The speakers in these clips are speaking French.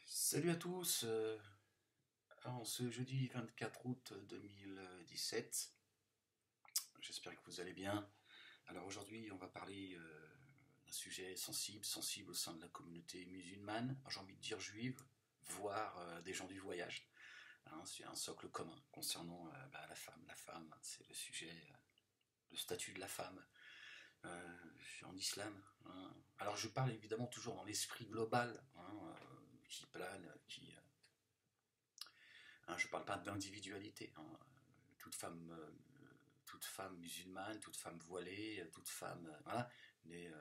Salut à tous, en ce jeudi 24 août 2017, j'espère que vous allez bien. Alors aujourd'hui on va parler d'un sujet sensible au sein de la communauté musulmane, j'ai envie de dire juive, voire des gens du voyage. Hein, c'est un socle commun concernant la femme. La femme, c'est le sujet, le statut de la femme euh, en islam. Hein. Alors je parle évidemment toujours dans l'esprit global hein, qui plane, hein, je ne parle pas d'individualité. Hein. Toute femme, toute femme musulmane, toute femme voilée, toute femme, voilà. Mais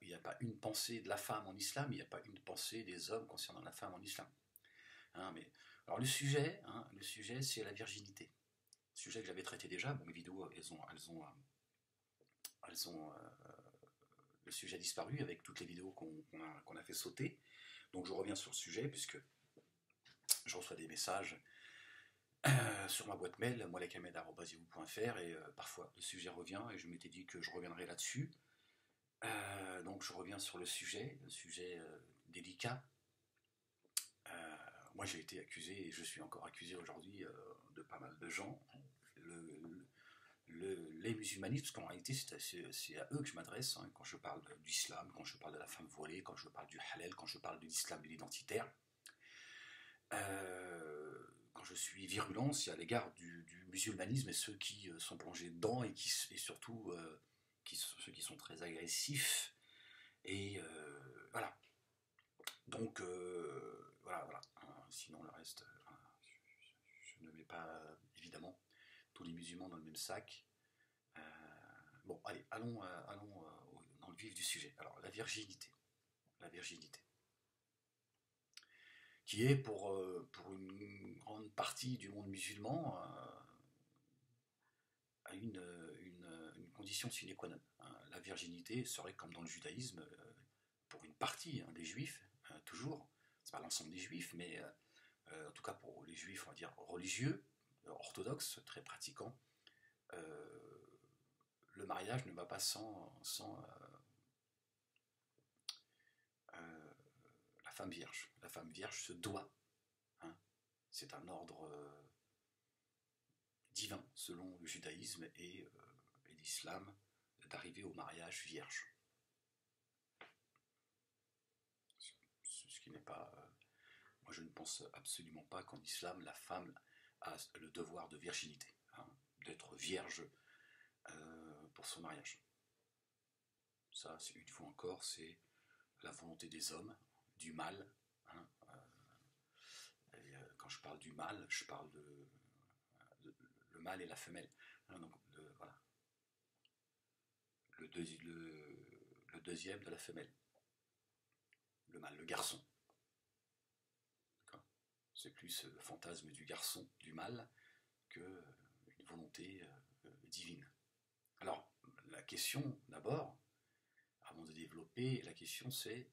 il n'y a pas une pensée de la femme en islam, il n'y a pas une pensée des hommes concernant la femme en islam. Hein, alors le sujet, c'est la virginité. Sujet que j'avais traité déjà. Bon, mes vidéos, le sujet a disparu avec toutes les vidéos qu'on a fait sauter. Donc je reviens sur le sujet puisque je reçois des messages sur ma boîte mail, moalekamed.yahoo.fr, et parfois le sujet revient, et je m'étais dit que je reviendrai là-dessus. Donc je reviens sur le sujet délicat. Moi j'ai été accusé, et je suis encore accusé aujourd'hui de pas mal de gens. Les musulmanistes, parce qu'en réalité c'est à eux que je m'adresse, hein, quand je parle d'islam, quand je parle de la femme voilée, quand je parle du halal, quand je parle de l'islam de l'identitaire. Quand je suis virulent, c'est à l'égard du musulmanisme et ceux qui sont plongés dedans et surtout ceux qui sont très agressifs. Et voilà. Donc voilà. Hein, sinon le reste, je ne mets pas évidemment tous les musulmans dans le même sac. Euh, bon, allez, allons dans le vif du sujet. Alors la virginité. La virginité. Qui est pour une grande partie du monde musulman à une condition sine qua non. Hein. La virginité serait comme dans le judaïsme, pour une partie hein, des juifs, toujours, c'est pas l'ensemble des juifs, mais en tout cas pour les juifs, on va dire religieux, orthodoxes, très pratiquants, le mariage ne va pas sans la femme vierge. La femme vierge se doit, hein, c'est un ordre divin selon le judaïsme et l'islam d'arriver au mariage vierge. Ce qui n'est pas. Moi, je ne pense absolument pas qu'en islam, la femme a le devoir de virginité, hein, d'être vierge pour son mariage. Ça, une fois encore, c'est la volonté des hommes, du mal. Hein, quand je parle du mal, je parle le mâle et la femelle. Hein, donc, voilà. Le deuxième de la femelle. Le mâle, le garçon. C'est plus le fantasme du garçon, du mâle, qu'une volonté divine. Alors, la question, d'abord, avant de développer, la question c'est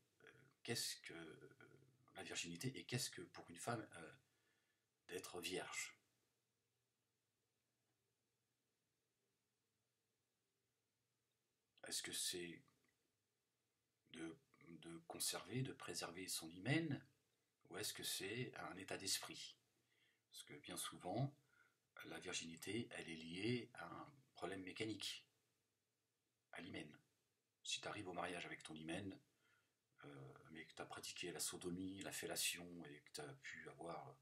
qu'est-ce que la virginité et qu'est-ce que pour une femme d'être vierge? Est-ce que c'est de conserver, de préserver son hymen, ou est-ce que c'est un état d'esprit? Parce que bien souvent, la virginité, elle est liée à un problème mécanique, à l'hymen. Si tu arrives au mariage avec ton hymen, mais que tu as pratiqué la sodomie, la fellation, et que tu as pu avoir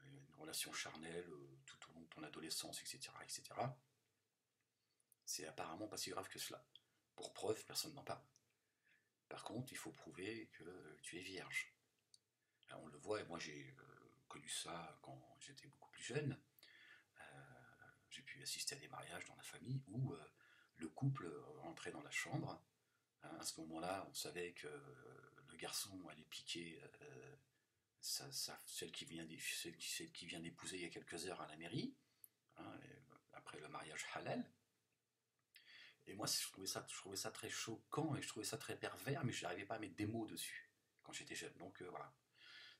une relation charnelle tout au long de ton adolescence, etc., etc., c'est apparemment pas si grave que cela. Pour preuve, personne n'en parle. Par contre, il faut prouver que tu es vierge. Alors, on le voit, et moi j'ai connu ça quand j'étais beaucoup plus jeune. Euh, j'ai pu assister à des mariages dans la famille où le couple rentrait dans la chambre. Hein, à ce moment-là, on savait que le garçon allait piquer celle qui vient d'épouser il y a quelques heures à la mairie, hein, après le mariage halal. Et moi, je trouvais ça très choquant et je trouvais ça très pervers, mais je n'arrivais pas à mettre des mots dessus quand j'étais jeune. Donc voilà,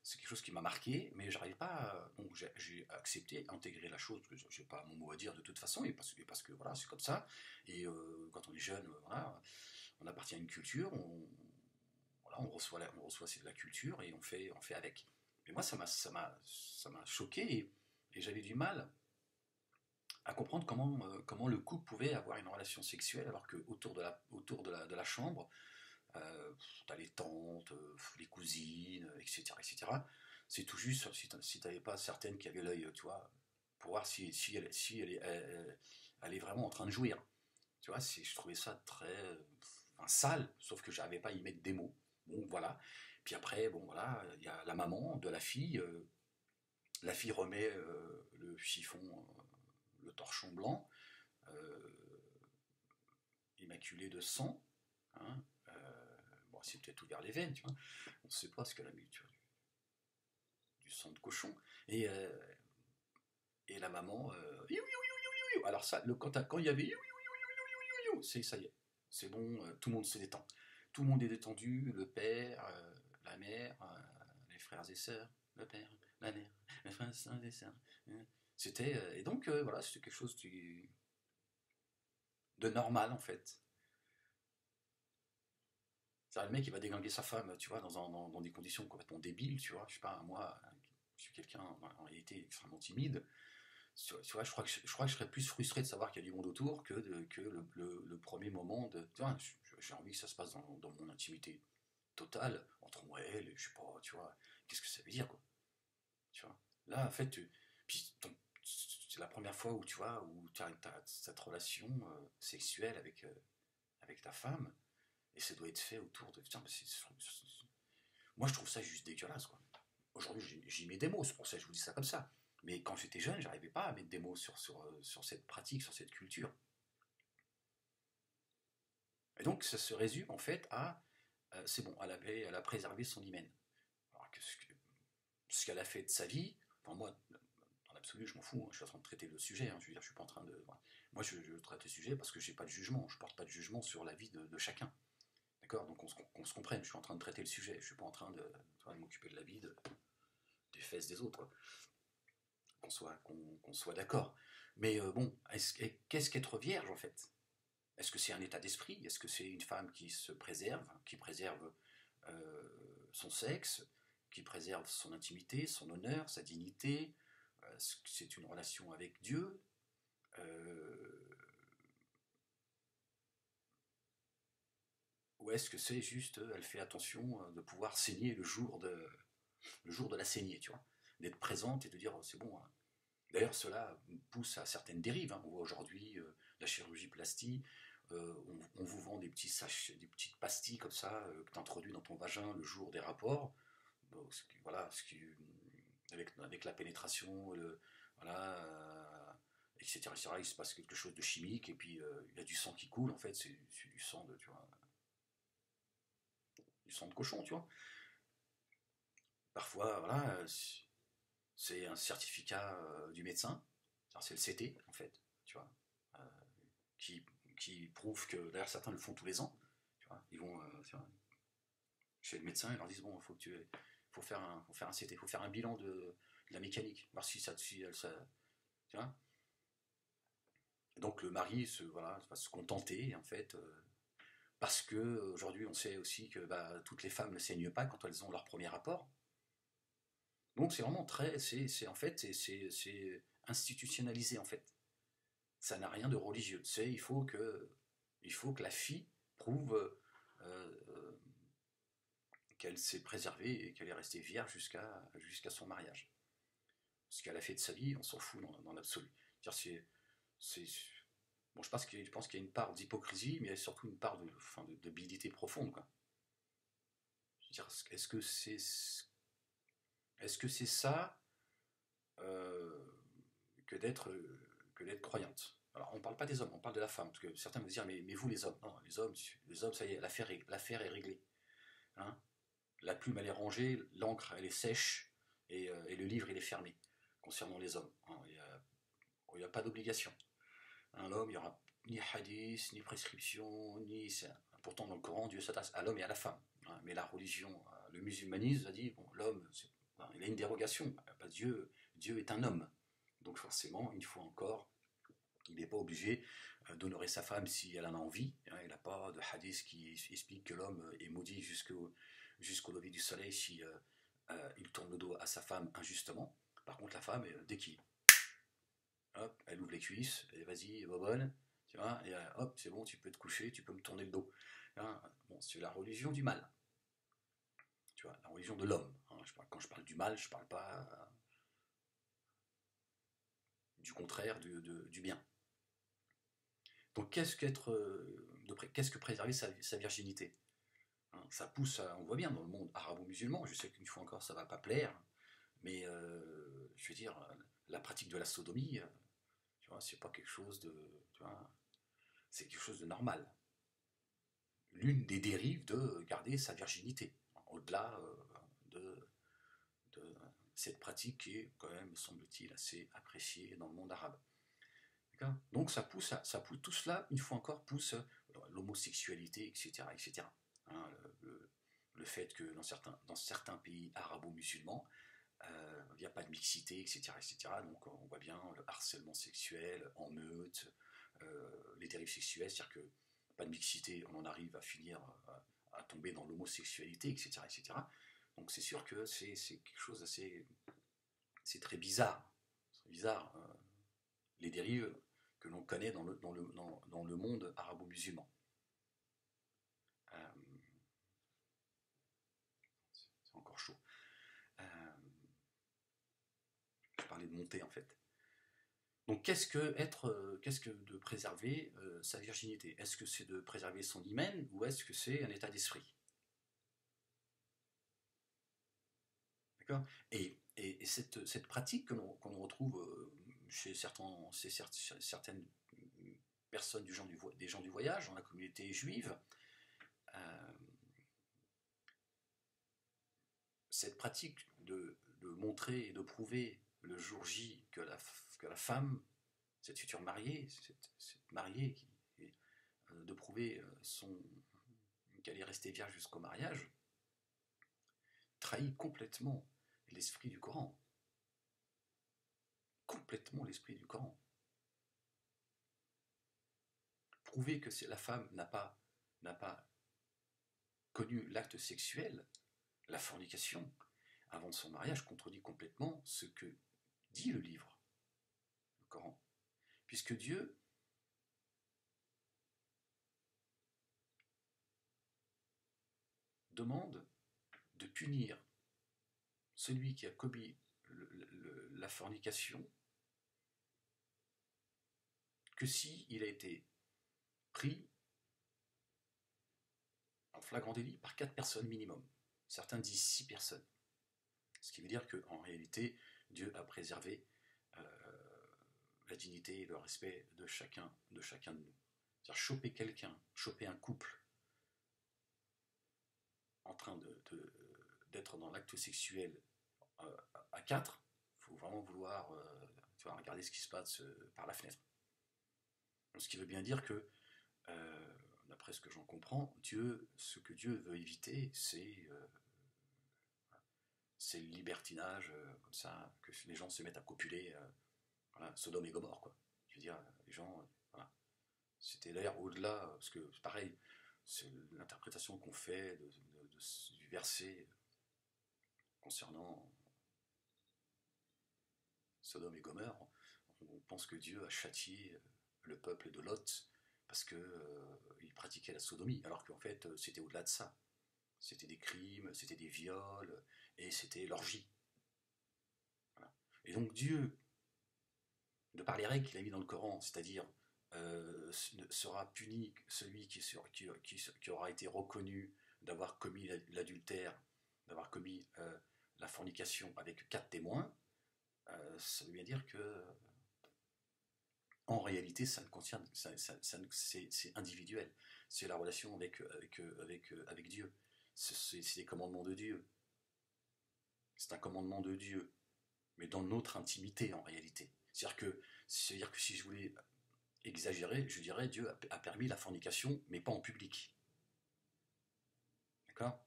c'est quelque chose qui m'a marqué, mais j'arrive pas. Donc j'ai accepté, intégré la chose, parce que j'ai pas mon mot à dire de toute façon, et parce que voilà, c'est comme ça. Et quand on est jeune, voilà, on appartient à une culture, voilà, on reçoit c'est de la culture et on fait avec. Mais moi, ça m'a choqué et j'avais du mal à comprendre comment le couple pouvait avoir une relation sexuelle alors que de la chambre, t'as les tantes, les cousines, etc., etc. C'est tout juste si t'avais pas certaines qui avaient l'œil, tu vois, pour voir si elle est vraiment en train de jouir. Tu vois, je trouvais ça très enfin, sale, sauf que j'arrivais pas à y mettre des mots. Bon, voilà. Puis après, bon, voilà, il y a la maman de la fille. La fille remet le chiffon, le torchon blanc, euh, immaculé de sang. Hein, bon, c'est peut-être ouvert les veines, tu vois. On ne sait pas ce qu'elle a mis, tu vois, du sang de cochon. Et, euh, et la maman, alors ça, quand il y avait c'est ça y est, c'est bon, tout le monde se détend. Tout le monde est détendu, le père, la mère, les frères et sœurs, le père, la mère, les frères et sœurs. C'était et donc voilà, c'était quelque chose de normal en fait. C'est-à-dire, le mec il va déglinguer sa femme, tu vois, dans des conditions complètement débiles, tu vois. Je sais pas, moi, je suis quelqu'un en réalité extrêmement timide. Tu vois, je crois que je serais plus frustré de savoir qu'il y a du monde autour que le premier moment de. Tu vois, j'ai envie que ça se passe dans mon intimité totale, entre moi et elle, je sais pas, tu vois, qu'est-ce que ça veut dire, quoi. Tu vois. Là, en fait, c'est la première fois où tu vois, où tu as cette relation sexuelle avec ta femme, et ça doit être fait autour de. Putain, moi, je trouve ça juste dégueulasse, quoi. Aujourd'hui, j'y mets des mots, c'est pour ça que je vous dis ça comme ça. Mais quand j'étais jeune, j'arrivais pas à mettre des mots sur cette pratique, sur cette culture. Et donc, ça se résume en fait à c'est bon, elle a préservé son hymen. Alors, ce qu'elle a fait de sa vie, enfin, moi, dans l'absolu, je m'en fous, hein, je suis en train de traiter le sujet, hein, je veux dire, je suis pas en train de. Voilà. Moi, je traite le sujet parce que j'ai pas de jugement, je porte pas de jugement sur la vie de chacun. D'accord. Donc, on se comprenne, je suis en train de traiter le sujet, je suis pas en train de m'occuper de la vie des fesses des autres, quoi. Qu'on soit d'accord. Mais bon, qu'est-ce qu'être vierge en fait? Est-ce que c'est un état d'esprit? Est-ce que c'est une femme qui se préserve, qui préserve son sexe, qui préserve son intimité, son honneur, sa dignité? Est-ce que c'est une relation avec Dieu? Euh, ou est-ce que c'est juste, elle fait attention de pouvoir saigner le jour de la saignée, tu vois? D'être présente et de dire, oh, c'est bon, hein. D'ailleurs, cela pousse à certaines dérives, hein. On voit aujourd'hui la chirurgie plastique, on vous vend des petits sachets, des petites pastilles comme ça que tu introduis dans ton vagin le jour des rapports. Bon, voilà, avec la pénétration, voilà, etc., etc., il se passe quelque chose de chimique et puis il y a du sang qui coule. En fait, c'est du sang de, tu vois, du sang de cochon, tu vois. Parfois, voilà, c'est un certificat du médecin, c'est le CT en fait, tu vois, euh, qui, qui prouve que, d'ailleurs certains le font tous les ans, tu vois, ils vont chez le médecin, ils leur disent bon, faut faire un CT, il faut faire un bilan de la mécanique, voir si elle, tu vois. Donc le mari voilà, va se contenter en fait, parce que aujourd'hui on sait aussi que bah, toutes les femmes ne saignent pas quand elles ont leur premier rapport. Donc c'est vraiment en fait, c'est institutionnalisé en fait. Ça n'a rien de religieux. Il faut que la fille prouve qu'elle s'est préservée et qu'elle est restée vierge jusqu'à son mariage. Ce qu'elle a fait de sa vie, on s'en fout dans l'absolu. C'est, bon, je pense qu'il y a une part d'hypocrisie, mais il y a surtout une part enfin, de debilité profonde, quoi. Je veux dire, est-ce que c'est ça euh, que d'être croyante? Alors, on ne parle pas des hommes, on parle de la femme, parce que certains vont dire, mais vous les hommes, non, les hommes, ça y est, l'affaire est réglée. Hein. La plume, elle est rangée, l'encre, elle est sèche, et le livre, il est fermé, concernant les hommes. Hein. Il n'y a pas d'obligation. Hein, l'homme, il n'y aura ni hadith, ni prescription, pourtant, dans le Coran, Dieu s'attache à l'homme et à la femme. Hein. Mais la religion, le musulmanisme a dit, bon, l'homme, il a une dérogation. Dieu est un homme. Donc forcément, une fois encore, il n'est pas obligé d'honorer sa femme si elle en a envie. Hein. Il n'a pas de hadith qui explique que l'homme est maudit jusqu'au lever du soleil si il tourne le dos à sa femme injustement. Par contre, la femme, dès qu'il... Hop, elle ouvre les cuisses, et vas-y, bobonne, tu vois, et hop, c'est bon, tu peux te coucher, tu peux me tourner le dos. Hein, bon, c'est la religion du mal. Tu vois, la religion de l'homme. Hein, quand je parle du mal, je ne parle pas du contraire, du bien. Donc qu'est-ce que préserver sa virginité? Hein, ça pousse, on voit bien dans le monde arabo-musulman, je sais qu'une fois encore ça ne va pas plaire, mais je veux dire, la pratique de la sodomie, tu vois, c'est pas quelque chose de, tu vois, c'est quelque chose de normal. L'une des dérives de garder sa virginité, au-delà de cette pratique qui est quand même, semble-t-il, assez appréciée dans le monde arabe. Donc ça pousse, tout cela, une fois encore, pousse l'homosexualité, etc. etc. Hein, le fait que dans certains pays arabo-musulmans, il n'y a pas de mixité, etc., etc. Donc on voit bien le harcèlement sexuel en meute, les dérives sexuelles, c'est-à-dire que pas de mixité, on en arrive à finir à tomber dans l'homosexualité, etc., etc. Donc c'est sûr que c'est quelque chose d'assez... C'est très bizarre. C'est bizarre, les dérives que l'on connaît dans le monde arabo-musulman. C'est encore chaud. Je parlais de montée en fait. Donc qu'est-ce que de préserver sa virginité? Est-ce que c'est de préserver son hymen ou est-ce que c'est un état d'esprit? D'accord. Et cette pratique que l'on retrouve chez certaines personnes des gens du voyage, dans la communauté juive, cette pratique de montrer et de prouver le jour J que la femme, cette future mariée, cette mariée, de prouver qu'elle est restée vierge jusqu'au mariage, trahit complètement l'esprit du Coran. Complètement l'esprit du Coran. Prouver que la femme n'a pas connu l'acte sexuel, la fornication, avant son mariage, contredit complètement ce que dit le livre, le Coran. Puisque Dieu demande de punir celui qui a commis la fornication que s'il a été pris en flagrant délit par 4 personnes minimum. Certains disent 6 personnes. Ce qui veut dire qu'en réalité, Dieu a préservé la dignité et le respect de chacun de nous. C'est-à-dire choper quelqu'un, choper un couple en train d'être dans l'acte sexuel à 4, il faut vraiment vouloir regarder ce qui se passe par la fenêtre. Donc, ce qui veut bien dire que, d'après ce que j'en comprends, ce que Dieu veut éviter, c'est le libertinage, comme ça, que les gens se mettent à copuler, voilà, Sodome et Gomorre, quoi. Je veux dire, les gens, voilà. C'était d'ailleurs au-delà, parce que c'est pareil, c'est l'interprétation qu'on fait du verset concernant Sodome et Gomorre. On pense que Dieu a châtié le peuple de Lot parce qu'il pratiquait la sodomie, alors qu'en fait c'était au-delà de ça. C'était des crimes, c'était des viols, et c'était l'orgie. Voilà. Et donc Dieu, de par les règles qu'il a mis dans le Coran, c'est-à-dire sera puni celui qui aura été reconnu d'avoir commis l'adultère, d'avoir commis la fornication avec 4 témoins, ça veut bien dire que en réalité, ça ne concerne, c'est individuel. C'est la relation avec Dieu. C'est les commandements de Dieu. C'est un commandement de Dieu, mais dans notre intimité en réalité. C'est-à-dire que si je voulais exagérer, je dirais Dieu a permis la fornication, mais pas en public. D'accord?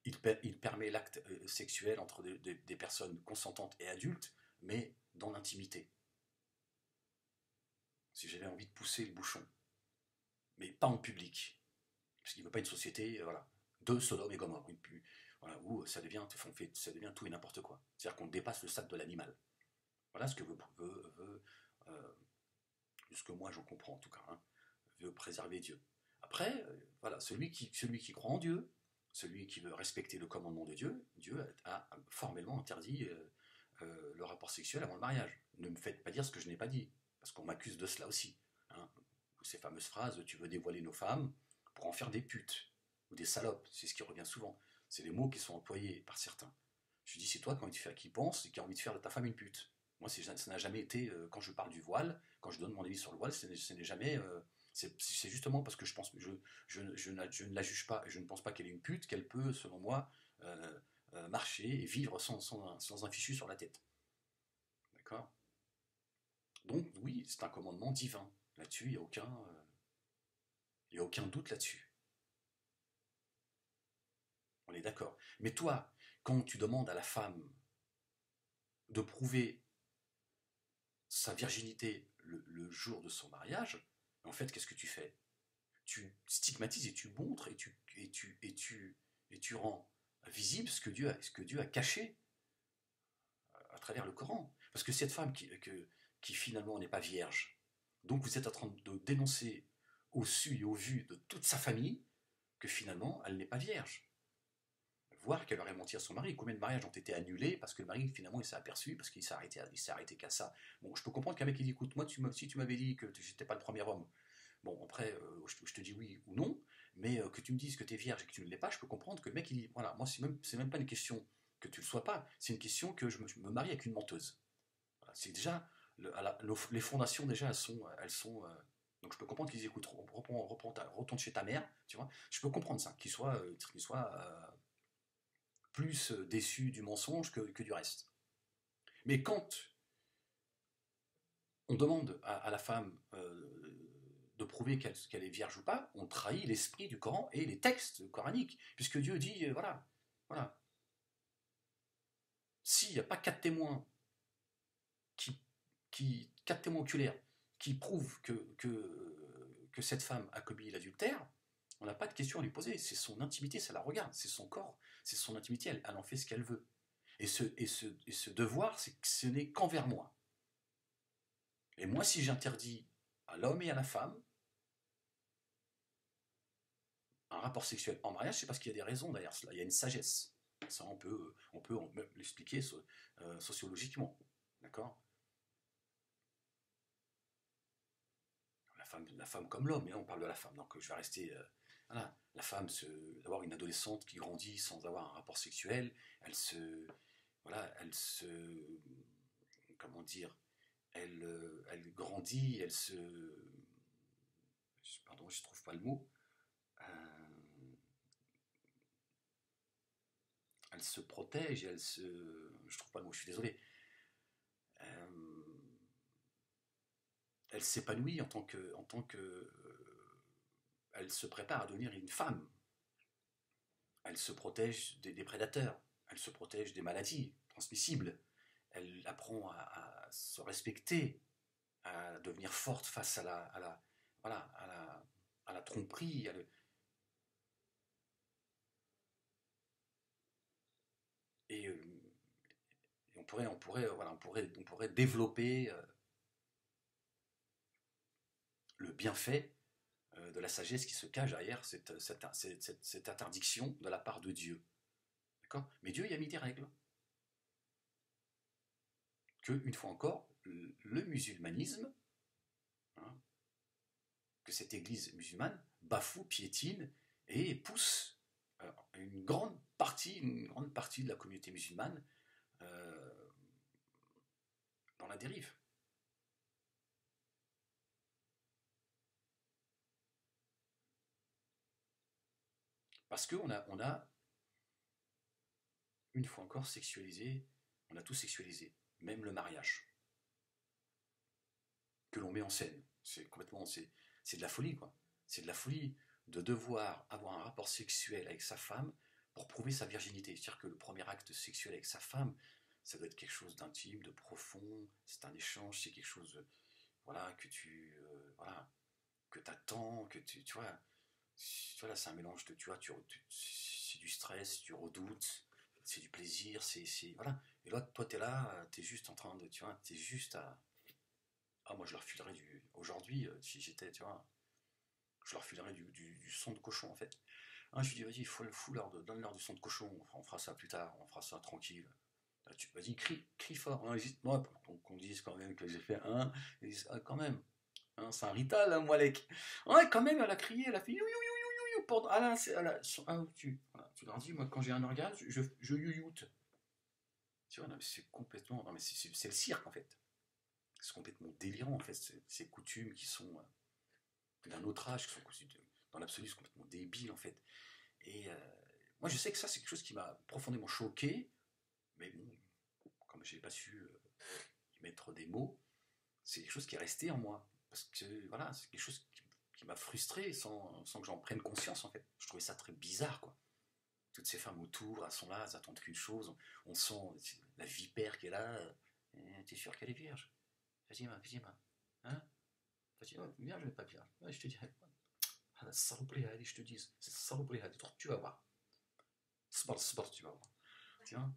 Il permet l'acte sexuel entre des personnes consentantes et adultes, mais dans l'intimité. Si j'avais envie de pousser le bouchon, mais pas en public. Parce qu'il ne veut pas une société voilà, de Sodome et Gomorrhe, voilà, où ça devient tout et n'importe quoi. C'est-à-dire qu'on dépasse le stade de l'animal. Voilà ce que ce que moi j'en comprends en tout cas, hein, veut préserver Dieu. Après, voilà, celui qui croit en Dieu, celui qui veut respecter le commandement de Dieu, Dieu a formellement interdit le rapport sexuel avant le mariage. Ne me faites pas dire ce que je n'ai pas dit, parce qu'on m'accuse de cela aussi. Hein. Ces fameuses phrases, tu veux dévoiler nos femmes pour en faire des putes, ou des salopes, c'est ce qui revient souvent. C'est les mots qui sont employés par certains. Je dis, c'est toi qui pense et qui a envie de faire de ta femme une pute. Moi, ça n'a jamais été, quand je parle du voile, quand je donne mon avis sur le voile, ce n'est jamais. C'est justement parce que je ne la juge pas, et je ne pense pas qu'elle est une pute, qu'elle peut, selon moi, marcher et vivre sans un fichu sur la tête. D'accord. Donc, oui, c'est un commandement divin. Là-dessus, il y a aucun doute là-dessus. On est d'accord. Mais toi, quand tu demandes à la femme de prouver sa virginité le jour de son mariage, en fait, qu'est-ce que tu fais? Tu stigmatises et tu montres et tu rends visible ce que Dieu a caché à travers le Coran. Parce que cette femme qui finalement n'est pas vierge, donc vous êtes en train de dénoncer au su et au vu de toute sa famille que finalement elle n'est pas vierge. Voire qu'elle aurait menti à son mari. Combien de mariages ont été annulés parce que le mari finalement il s'est aperçu, parce qu'il s'est arrêté qu'à ça. Bon, je peux comprendre qu'un mec il dit écoute, moi si tu m'avais dit que j'étais pas le premier homme, bon après je te dis oui ou non, mais que tu me dises que tu es vierge et que tu ne l'es pas, je peux comprendre que le mec il dit voilà, moi c'est même pas une question que tu le sois pas, c'est une question que je me marie avec une menteuse. Voilà, c'est déjà les fondations déjà donc je peux comprendre qu'ils disent écoute, retourne chez ta mère, tu vois. Je peux comprendre ça, qu'il soit plus déçu du mensonge que du reste. Mais quand on demande à la femme de prouver qu'elle est vierge ou pas, on trahit l'esprit du Coran et les textes coraniques, puisque Dieu dit, voilà, s'il n'y a pas quatre témoins oculaires qui prouvent que cette femme a commis l'adultère, on n'a pas de question à lui poser. C'est son intimité, ça la regarde, c'est son corps, c'est son intimité, elle en fait ce qu'elle veut. Et ce devoir, ce n'est qu'envers moi. Et moi, si j'interdis à l'homme et à la femme un rapport sexuel en mariage, c'est parce qu'il y a des raisons derrière cela. Il y a une sagesse. Ça, on peut l'expliquer sociologiquement. D'accord. La femme comme l'homme, et là on parle de la femme. Donc je vais rester. Voilà. La femme, d'avoir une adolescente qui grandit sans avoir un rapport sexuel, elle se. Comment dire. Elle grandit, pardon, je trouve pas le mot. Elle se protège, je trouve pas le mot, je suis désolé. Elle s'épanouit en tant que, elle se prépare à devenir une femme. Elle se protège des prédateurs. Elle se protège des maladies transmissibles. Elle apprend à se respecter, à devenir forte face à la tromperie. Et on pourrait développer le bienfait de la sagesse qui se cache derrière cette interdiction de la part de Dieu. D'accord. Mais Dieu y a mis des règles. Que, une fois encore, le musulmanisme, hein, que cette église musulmane bafoue, piétine et pousse une grande partie de la communauté musulmane dans la dérive. Parce qu'on a, une fois encore, sexualisé, on a tout sexualisé, même le mariage, que l'on met en scène. C'est de la folie, quoi. C'est de la folie de devoir avoir un rapport sexuel avec sa femme pour prouver sa virginité. C'est-à-dire que le premier acte sexuel avec sa femme, ça doit être quelque chose d'intime, de profond, c'est un échange, c'est quelque chose, voilà, que tu attends, tu vois. Tu vois, là, c'est un mélange de, tu vois, c'est du stress, du redoute, c'est du plaisir, voilà. Et là, toi, t'es là, t'es juste en train de, tu vois, t'es juste à... Ah, moi, je leur filerais aujourd'hui, si j'étais, tu vois, je leur filerais du sang de cochon, en fait. Ah, je lui dis, vas-y, donne-leur du sang de cochon, on fera ça plus tard, on fera ça tranquille. Vas-y, crie fort, hein, hésite-moi, pour qu'on dise quand même que j'ai fait un, ils disent, ah, quand même, hein, c'est un rital, hein, Moalek. Ouais, quand même, elle a crié, elle a fait you, you, you, you, you, pendant, ah là, tu leur dis, moi, quand j'ai un orgasme, je you-youte. Tu vois, non, mais c'est complètement, non, mais c'est le cirque, en fait. C'est complètement délirant, en fait, ces coutumes qui sont d'un autre âge, qui sont dans l'absolu, c'est complètement débile, en fait. Et moi, je sais que ça, c'est quelque chose qui m'a profondément choqué, mais bon, comme je n'ai pas su y mettre des mots, c'est quelque chose qui est resté en moi. Parce que voilà, c'est quelque chose qui m'a frustré sans que j'en prenne conscience, en fait. Je trouvais ça très bizarre, quoi. Toutes ces femmes autour, elles sont là, elles attendent qu'une chose. On sent la vipère qui est là. T'es sûr qu'elle est vierge? Vas-y, ma. Hein? Vas-y, vierge, je vais pas vierge. Ouais, je te dirai. Ah, la saloperie, allez, je te dis. C'est saloperie, allez, tu vas voir. Sport, tu vas voir. Tu vois,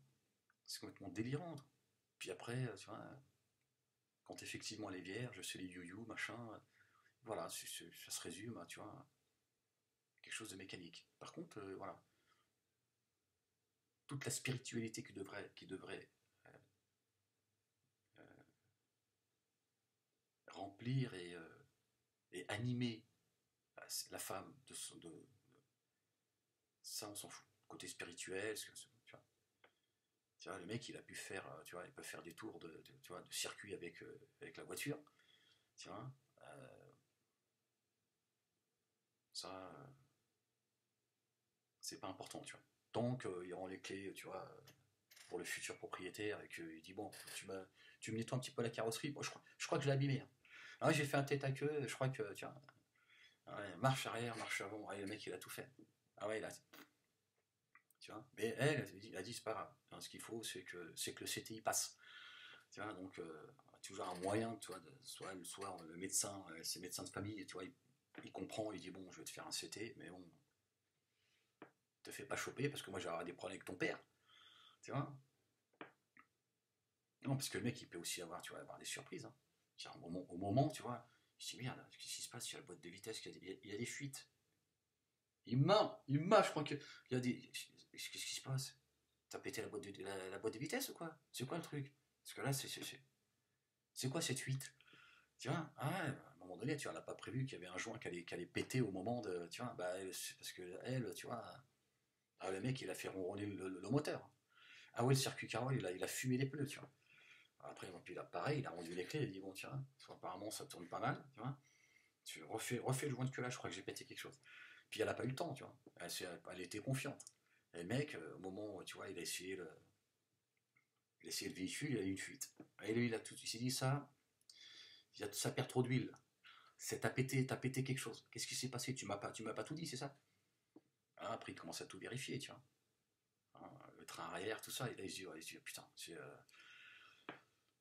c'est complètement délirant. Puis après, tu vois, quand effectivement elle est vierge, c'est les you-you, machin. Voilà, ça se résume à, tu vois, quelque chose de mécanique. Par contre, voilà, toute la spiritualité qui devrait euh, euh, remplir et animer la femme ça, on s'en fout. Côté spirituel, tu vois, le mec, il a pu faire, tu vois, il peut faire des tours tu vois, de circuit avec la voiture, tu vois, ça, c'est pas important, tu vois. Tant qu'ils auront les clés, tu vois, pour le futur propriétaire et qu'il dit bon, tu me nettoies un petit peu la carrosserie, bon, je crois que je l'ai abîmé, hein. Ah, j'ai fait un tête à queue, je crois que, tiens, ouais, marche arrière, marche avant, ouais, le mec il a tout fait. Ah ouais, il a, tu vois. Mais elle a dit c'est pas grave. Hein, ce qu'il faut, c'est que le CTI passe. Tu vois, donc toujours un moyen, tu vois, soit le médecin, ses médecins de famille, tu vois, il comprend, il dit bon, je vais te faire un CT, mais bon, te fais pas choper parce que moi j'aurai des problèmes avec ton père, tu vois. Non, parce que le mec il peut aussi avoir, tu vois, avoir des surprises. Hein. Au moment, tu vois, je dis merde, qu'est-ce qui se passe sur la boîte de vitesse, il y a des fuites. Je crois qu'il y a des. Qu'est-ce qui se passe? T'as pété la boîte de vitesse ou quoi? C'est quoi le truc? Parce que là, c'est quoi cette fuite? Tu vois, ah ouais, à un moment donné, tu vois, elle n'a pas prévu qu'il y avait un joint qui allait péter au moment de. Tu vois, bah, c'est parce que elle, tu vois, le mec, il a fait ronronner le moteur. Ah ouais, le circuit Carole, il a fumé les pneus, tu vois. Après, puis là, pareil, il a rendu les clés, il a dit, bon, tiens, apparemment, ça tourne pas mal, tu vois. Tu refais le joint de que là, je crois que j'ai pété quelque chose. Puis elle n'a pas eu le temps, tu vois. Elle était confiante. Et le mec, au moment où, tu vois, il a essayé le véhicule, il a eu une fuite. Et lui, il s'est dit, ça perd trop d'huile. T'as pété quelque chose. Qu'est-ce qui s'est passé? Tu m'as pas tout dit, c'est ça? Ah, après, il commence à tout vérifier, tu vois. Hein, le train arrière, tout ça, et là, il se dit, putain,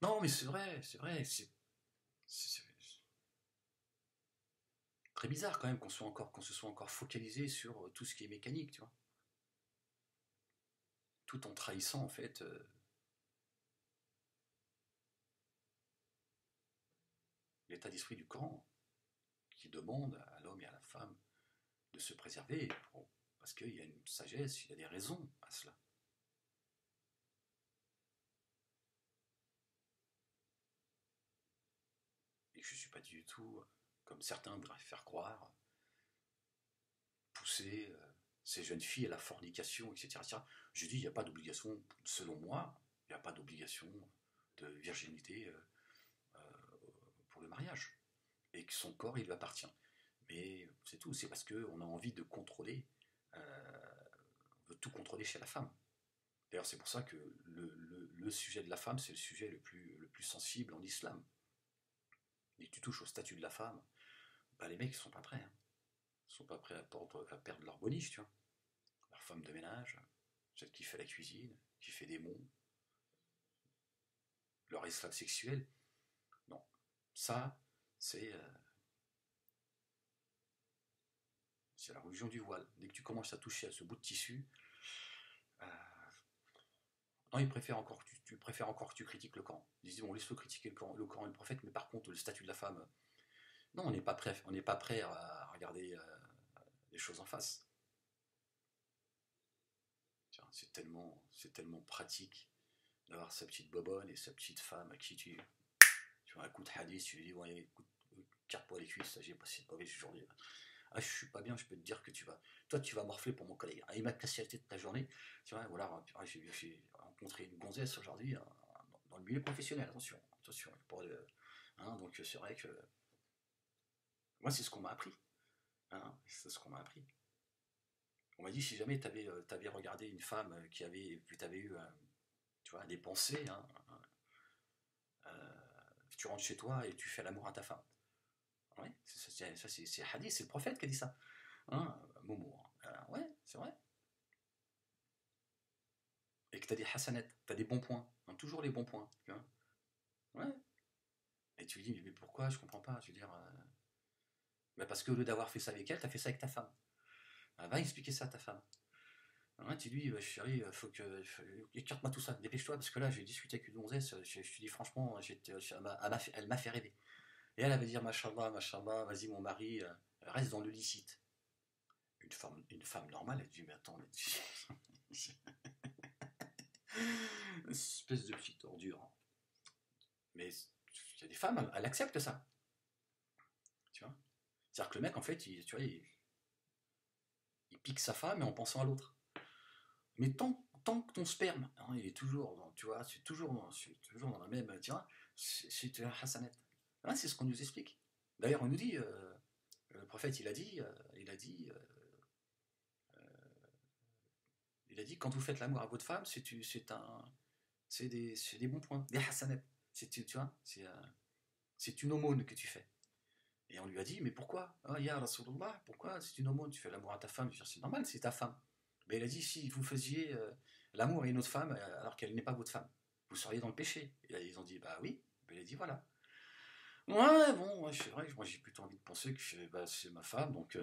non, mais c'est vrai, c'est très bizarre quand même qu'on se soit encore focalisé sur tout ce qui est mécanique, tu vois. Tout en trahissant, en fait, l'état d'esprit du Coran, qui demande à l'homme et à la femme de se préserver, parce qu'il y a une sagesse, il y a des raisons à cela. Et je ne suis pas du tout, comme certains voudraient faire croire, pousser ces jeunes filles à la fornication, etc. etc. Je dis, il n'y a pas d'obligation, selon moi, il n'y a pas d'obligation de virginité pour le mariage. Et que son corps, il lui appartient. Mais c'est tout, c'est parce qu'on a envie de contrôler, on veut tout contrôler chez la femme. D'ailleurs, c'est pour ça que le sujet de la femme, c'est le sujet le plus sensible en islam. Dès que tu touches au statut de la femme, bah, les mecs ne sont pas prêts. Hein. Ils ne sont pas prêts à perdre leur boniche, tu vois. Leur femme de ménage, celle qui fait la cuisine, qui fait des monts, leur esclave sexuel. Non. Ça, c'est c'est la religion du voile. Dès que tu commences à toucher à ce bout de tissu, euh, non, ils préfèrent encore, tu préfères encore que tu critiques le Coran. Ils disent, bon, laisse-le critiquer le Coran et le prophète, mais par contre, le statut de la femme, non, on n'est pas prêt à regarder les choses en face. C'est tellement pratique d'avoir sa petite bobonne et sa petite femme à qui tu vois un coup de hadith, tu lui dis, ouais, écoute, carte-toi les cuisses, j'ai passé une mauvaise journée. Ah, je suis pas bien, je peux te dire que toi, tu vas morfler pour mon collègue. Ah, il m'a cassé la tête toute la journée. Tu vois, voilà, j'ai rencontré une gonzesse aujourd'hui dans le milieu professionnel. Attention, donc c'est vrai que moi, c'est ce qu'on m'a appris. Hein, c'est ce qu'on m'a appris. On m'a dit, si jamais tu avais regardé une femme puis tu avais eu tu vois, des pensées, hein, tu rentres chez toi et tu fais l'amour à ta femme. Ouais, c'est hadith, c'est le prophète qui a dit ça. Hein, Momo. Ouais, c'est vrai. Et que tu as des hasanets, tu as des bons points. Hein, toujours les bons points. Tu vois. Ouais. Et tu lui dis, mais pourquoi? Je comprends pas. Je veux dire, bah parce que au lieu d'avoir fait ça avec elle, tu as fait ça avec ta femme. Ah, va expliquer ça à ta femme. Ouais, tu lui dis, chérie, écarte-moi tout ça, dépêche-toi, parce que là, j'ai discuté avec une gonzesse, je te dis franchement, elle m'a fait rêver. Et elle va dire, machallah, machallah, vas-y, mon mari, reste dans le licite. Une femme normale, elle dit, mais attends, une espèce de petite ordure. Hein. Mais il y a des femmes, elles acceptent ça. Tu vois. C'est-à-dire que le mec, en fait, il pique sa femme en pensant à l'autre. Mais tant que ton sperme, hein, il est toujours, tu vois, c'est toujours dans la même, tu vois, c'est un hasanet. Hein, c'est ce qu'on nous explique. D'ailleurs, on nous dit, le prophète, il a dit, quand vous faites l'amour à votre femme, c'est des bons points, des hasanets. Tu vois, c'est une aumône que tu fais. Et on lui a dit, mais pourquoi? Ah, ya Rasulullah, pourquoi c'est une aumône? Tu fais l'amour à ta femme. C'est normal, c'est ta femme. Mais il a dit, si vous faisiez l'amour à une autre femme alors qu'elle n'est pas votre femme, vous seriez dans le péché. Et là, ils ont dit, bah oui. Et il a dit, voilà. Ouais, bon, ouais, c'est vrai, moi j'ai plutôt envie de penser que c'est ma femme, donc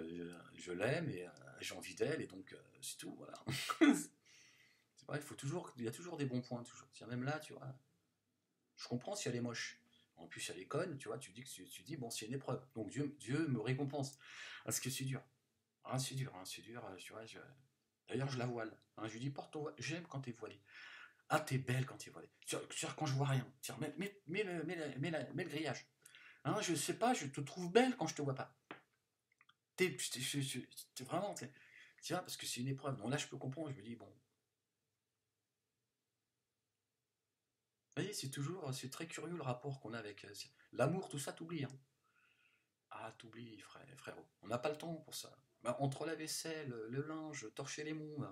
je l'aime et j'ai envie d'elle, et donc c'est tout, voilà. C'est vrai, il y a toujours des bons points, toujours. Tiens, même là, tu vois, je comprends si elle est moche. En plus, elle est conne, tu vois, tu dis, bon, c'est une épreuve. Donc Dieu me récompense. Parce que c'est dur. Ah, c'est dur, tu vois. D'ailleurs, je la voile. Hein, je lui dis, porte ton voile. J'aime quand t'es voilée. Ah, t'es belle quand t'es voilée. Tu vois, quand je vois rien. Tiens, mets le grillage. Hein, je sais pas, je te trouve belle quand je te vois pas. T'es vraiment, tu vois, parce que c'est une épreuve. Donc là, je peux comprendre. Je me dis, bon. Vous voyez, c'est très curieux le rapport qu'on a avec l'amour, tout ça, t'oublies. Hein. Ah, t'oublies, frérot. On n'a pas le temps pour ça. Bah, entre la vaisselle, le linge, torcher les monts,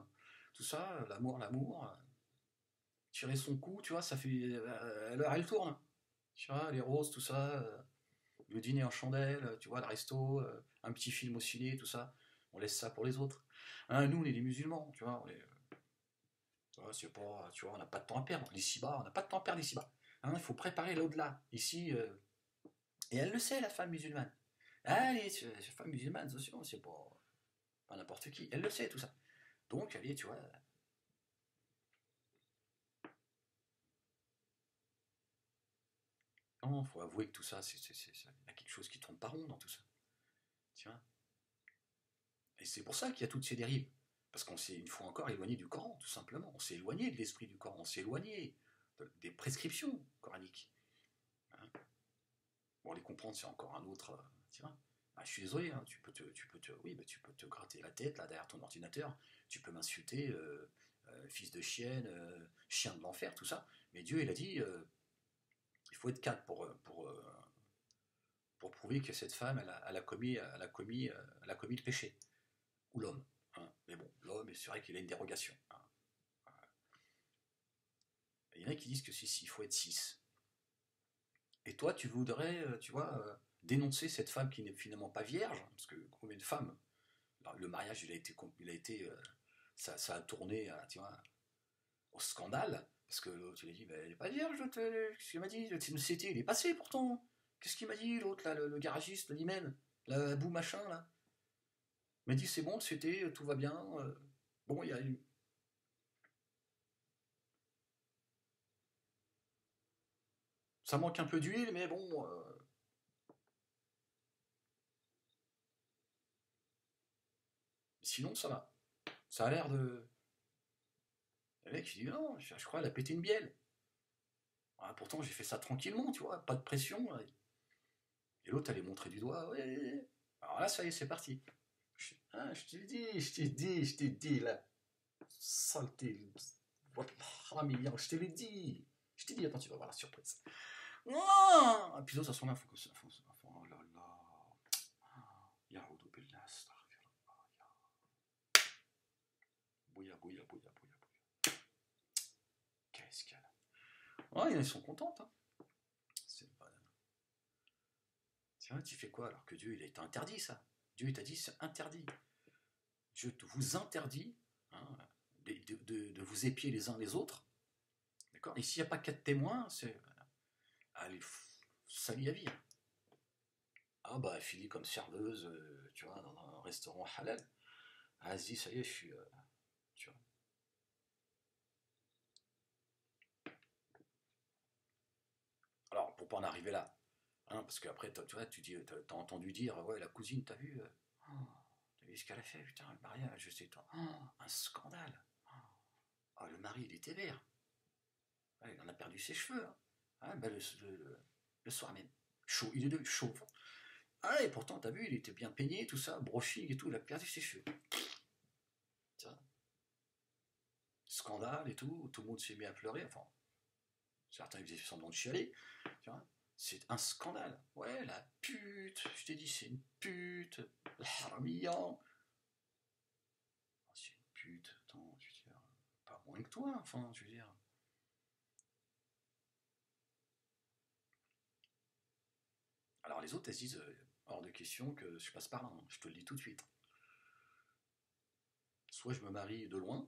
tout ça, l'amour, tirer son coup, tu vois, ça fait. Elle tourne. Tu vois, les roses, tout ça, le dîner en chandelle, tu vois, le resto, un petit film au ciné, tout ça. On laisse ça pour les autres. Hein, nous, on est des musulmans, tu vois. C'est pas, tu vois, on n'a pas de temps à perdre. L'ici-bas, on n'a pas de temps à perdre ici-bas. Hein, il faut préparer l'au-delà. Ici, et elle le sait, la femme musulmane. Allez, la femme musulmane, attention, c'est pas n'importe qui. Elle le sait, tout ça. Donc, allez, tu vois. Non, faut avouer que tout ça, il y a quelque chose qui tourne pas rond dans tout ça. Tu vois. Et c'est pour ça qu'il y a toutes ces dérives. Parce qu'on s'est une fois encore éloigné du Coran, tout simplement. On s'est éloigné de l'esprit du Coran. On s'est éloigné des prescriptions coraniques. Hein. Bon, les comprendre, c'est encore un autre. Tu vois. Ah, je suis désolé, hein, oui, bah, tu peux te gratter la tête là derrière ton ordinateur. Tu peux m'insulter, fils de chienne, chien de l'enfer, tout ça. Mais Dieu, il a dit, il faut être quatre pour prouver que cette femme, elle a commis le péché. Ou l'homme. Hein. Mais bon, l'homme, c'est vrai qu'il a une dérogation. Hein. Il y en a qui disent que si, il faut être 6. Et toi, tu voudrais, tu vois, dénoncer cette femme qui n'est finalement pas vierge, parce que combien de femmes, le mariage, il a été ça a tourné, tu vois, au scandale, parce que l'autre, il a dit, bah, elle n'est pas vierge, qu'est-ce qu'il m'a dit, c'était, il est passé pourtant. Qu'est-ce qu'il m'a dit, l'autre, là, le garagiste, l'imam, la boue machin, là. m'a dit c'est bon, c'était, tout va bien. Bon, il y a eu. Ça manque un peu d'huile, mais bon, sinon ça va. Ça a l'air de. Le mec, il dit non, je crois, elle a pété une bielle. Ah, pourtant, j'ai fait ça tranquillement, tu vois, pas de pression. Et l'autre, allait montrer du doigt. Ouais, ouais, ouais. Alors là, ça y est, c'est parti. Ah, je t'ai dit, là. Saleté. Wallah, je te l'ai dit. Je t'ai dit, attends, tu vas voir la surprise. Ah et puis l'autre, à ce moment-là, faut que ça. Oh là là. Yahoudou billah, astaghfirullah. Bouya, bouya, bouya, bouya, bouya. Qu'est-ce qu'elle a. Ouais, ils sont contentes, hein. C'est pas. Tiens, tu fais quoi alors que Dieu, il a été interdit, ça. Dieu, il t'a dit, c'est interdit. Je vous interdis, hein, de vous épier les uns les autres. D'accord. Et s'il n'y a pas 4 témoins, c'est. Allez, salir à vie. Ah bah, elle finit comme serveuse, tu vois, dans un restaurant halal. Ah, elle se dit, ça y est, je suis. Tu vois. Alors, pour pas en arriver là, hein, parce qu'après, tu vois, tu dis, t'as entendu dire, ouais, la cousine, t'as vu, oh, t'as vu ce qu'elle a fait, putain, le mariage, je sais, toi, oh, un scandale. Oh, le mari, il était vert. Ouais, il en a perdu ses cheveux. Hein. Ah, bah, le soir même. Chaud, il est devenu chaud. Ah, et pourtant, t'as vu, il était bien peigné, tout ça, brushing et tout, il a perdu ses cheveux. Tiens, scandale et tout le monde s'est mis à pleurer. Enfin, certains faisaient semblant de chialer. Tu vois, c'est un scandale. Ouais, la pute, je t'ai dit, c'est une pute. Harmian. C'est une pute, attends, je veux dire, pas moins que toi, enfin, je veux dire. Alors les autres, elles se disent, hors de question que je passe par là, hein, je te le dis tout de suite. Soit je me marie de loin,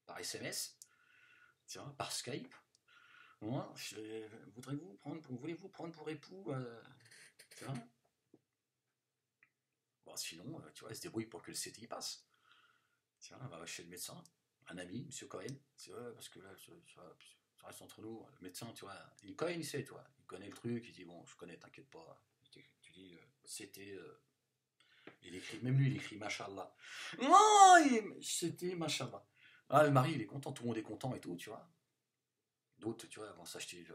par SMS, tiens, par Skype. Moi, voulez-vous prendre pour époux, tu vois. Bon, sinon, tu vois, elle se débrouille pour que le CTI passe. Tiens, elle va chez le médecin, un ami, Monsieur Cohen, c'est vrai, parce que là, ça reste entre nous, le médecin, tu vois, Cohen, il sait, tu vois, il connaît le truc, il dit, bon, je connais, t'inquiète pas. Tu dis, c'était, il écrit, même lui, il écrit Machallah. Non, c'était Machallah. Ah, le mari, il est content, tout le monde est content et tout, tu vois. D'autres, tu vois, vont s'acheter une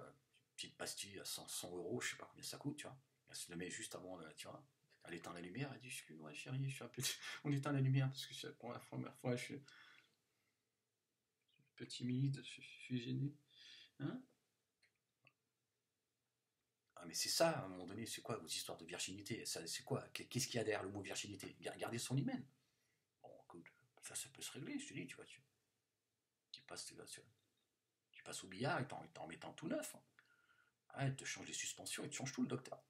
petite pastille à 100 €, je sais pas combien ça coûte, tu vois. Elle se le met juste avant, tu vois. Elle éteint la lumière, elle dit, excuse-moi chérie, je suis un peu. On éteint la lumière parce que c'est pour la première fois, je suis un peu timide, je suis gêné. Hein. Ah, mais c'est ça, à un moment donné, c'est quoi vos histoires de virginité? C'est quoi? Qu'est-ce qu'il y a derrière le mot virginité? Garder son hymen. Bon, écoute, ça peut se régler, je te dis, tu vois. Tu passes, tu passes au billard et t'en mettant tout neuf. Hein. Ah, il te change les suspensions, il te change tout, le docteur.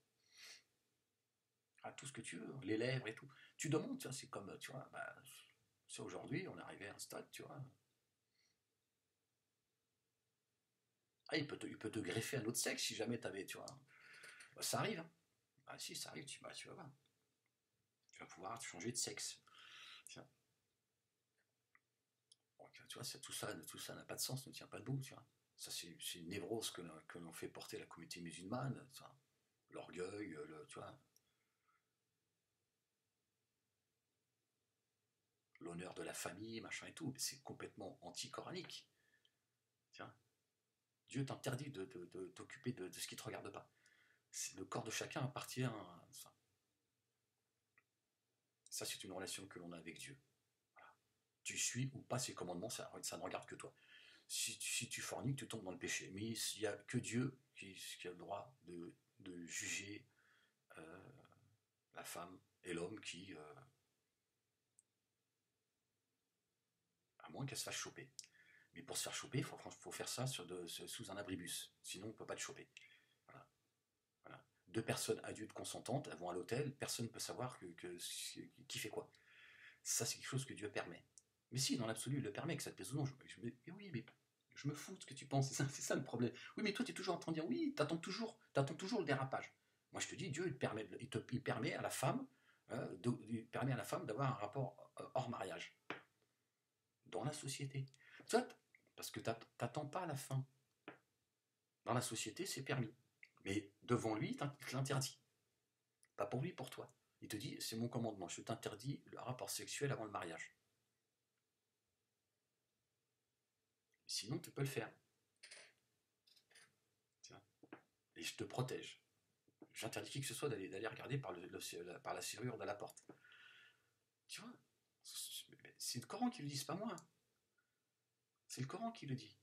Ah, tout ce que tu veux, les lèvres et tout. Tu demandes, tu vois, c'est comme, tu vois, bah, c'est aujourd'hui, on est arrivé à un stade, tu vois. Ah, il peut te greffer un autre sexe si jamais t'avais, tu vois. Bah, ça arrive. Hein. Ah, si, ça arrive, tu vas voir. Tu vas pouvoir changer de sexe. Tiens. Donc, tu vois, tout ça n'a pas de sens, ne tient pas debout, tu vois. Ça, c'est une névrose que l'on fait porter à la communauté musulmane, tu vois. L'orgueil, tu vois, l'honneur de la famille, machin et tout. C'est complètement anti-coranique. Tiens. Dieu t'interdit de t'occuper de ce qui ne te regarde pas. Le corps de chacun appartient à ça. Ça, c'est une relation que l'on a avec Dieu. Voilà. Tu suis ou pas ses commandements, ça ne regarde que toi. Si tu forniques, tu tombes dans le péché. Mais il n'y a que Dieu qui a le droit de juger euh, la femme et l'homme qui, à moins qu'elle se fasse choper. Mais pour se faire choper, il faut faire ça sous un abribus. Sinon, on ne peut pas te choper. Voilà. Voilà. 2 personnes adultes consentantes, elles vont à l'hôtel, personne ne peut savoir qui fait quoi. Ça, c'est quelque chose que Dieu permet. Mais si, dans l'absolu, il le permet, que ça te plaise ou non. Oui, mais je me fous de ce que tu penses, c'est ça le problème. Oui, mais toi, tu es toujours en train de dire, oui, t'attends toujours le dérapage. Moi, je te dis, Dieu, il permet à la femme permet à la femme d'avoir un rapport hors mariage, dans la société. Soit, parce que tu n'attends pas à la fin. Dans la société, c'est permis. Mais devant lui, il te l'interdit. Pas pour lui, pour toi. Il te dit, c'est mon commandement, je t'interdis le rapport sexuel avant le mariage. Sinon, tu peux le faire. Tiens. Et je te protège. J'interdis qui que ce soit d'aller regarder par la serrure de la porte. Tu vois, c'est le Coran qui le dit, c'est pas moi. C'est le Coran qui le dit.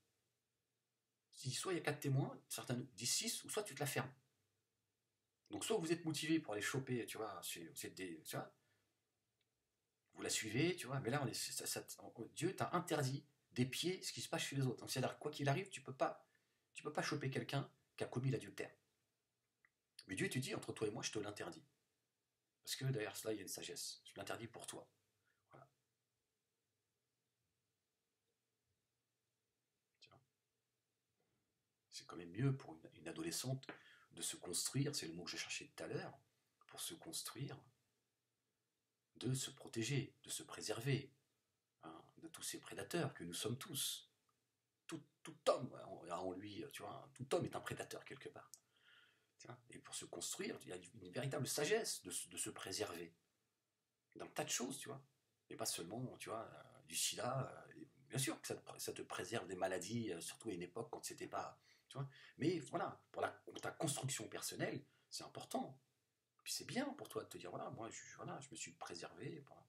Soit il y a 4 témoins, certains disent 6, ou soit tu te la fermes. Donc soit vous êtes motivé pour aller choper, tu vois, tu vois, vous la suivez, tu vois, mais là, Dieu t'a interdit des pieds ce qui se passe chez les autres. Donc c'est-à-dire, quoi qu'il arrive, tu peux pas choper quelqu'un qui a commis l'adultère. Mais Dieu te dit, entre toi et moi, je te l'interdis. Parce que derrière cela, il y a une sagesse. Je l'interdis pour toi. Voilà. C'est quand même mieux pour une adolescente de se construire, c'est le mot que je cherchais tout à l'heure, pour se construire, de se protéger, de se préserver, hein, de tous ces prédateurs que nous sommes tous. Tout homme a en lui, tu vois, tout homme est un prédateur quelque part. Et pour se construire, il y a une véritable sagesse de se préserver d'un tas de choses, tu vois. Et pas seulement, tu vois, du sida. Bien sûr que ça te préserve des maladies, surtout à une époque quand c'était pas, tu vois. Mais voilà, pour ta construction personnelle, c'est important. Puis c'est bien pour toi de te dire, voilà, moi, je me suis préservé. Voilà.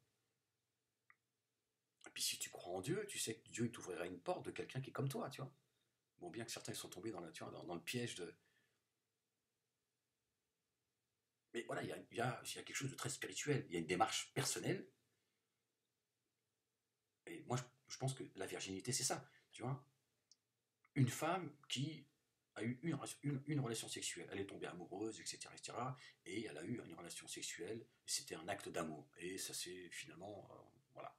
Et puis si tu crois en Dieu, tu sais que Dieu t'ouvrira une porte de quelqu'un qui est comme toi, tu vois. Bon, bien que certains sont tombés dans le piège de... Mais voilà, il y a quelque chose de très spirituel. Il y a une démarche personnelle. Et moi, je pense que la virginité, c'est ça. Tu vois, une femme qui a eu une relation sexuelle, elle est tombée amoureuse, etc., etc., et elle a eu une relation sexuelle, c'était un acte d'amour. Et ça c'est finalement, voilà,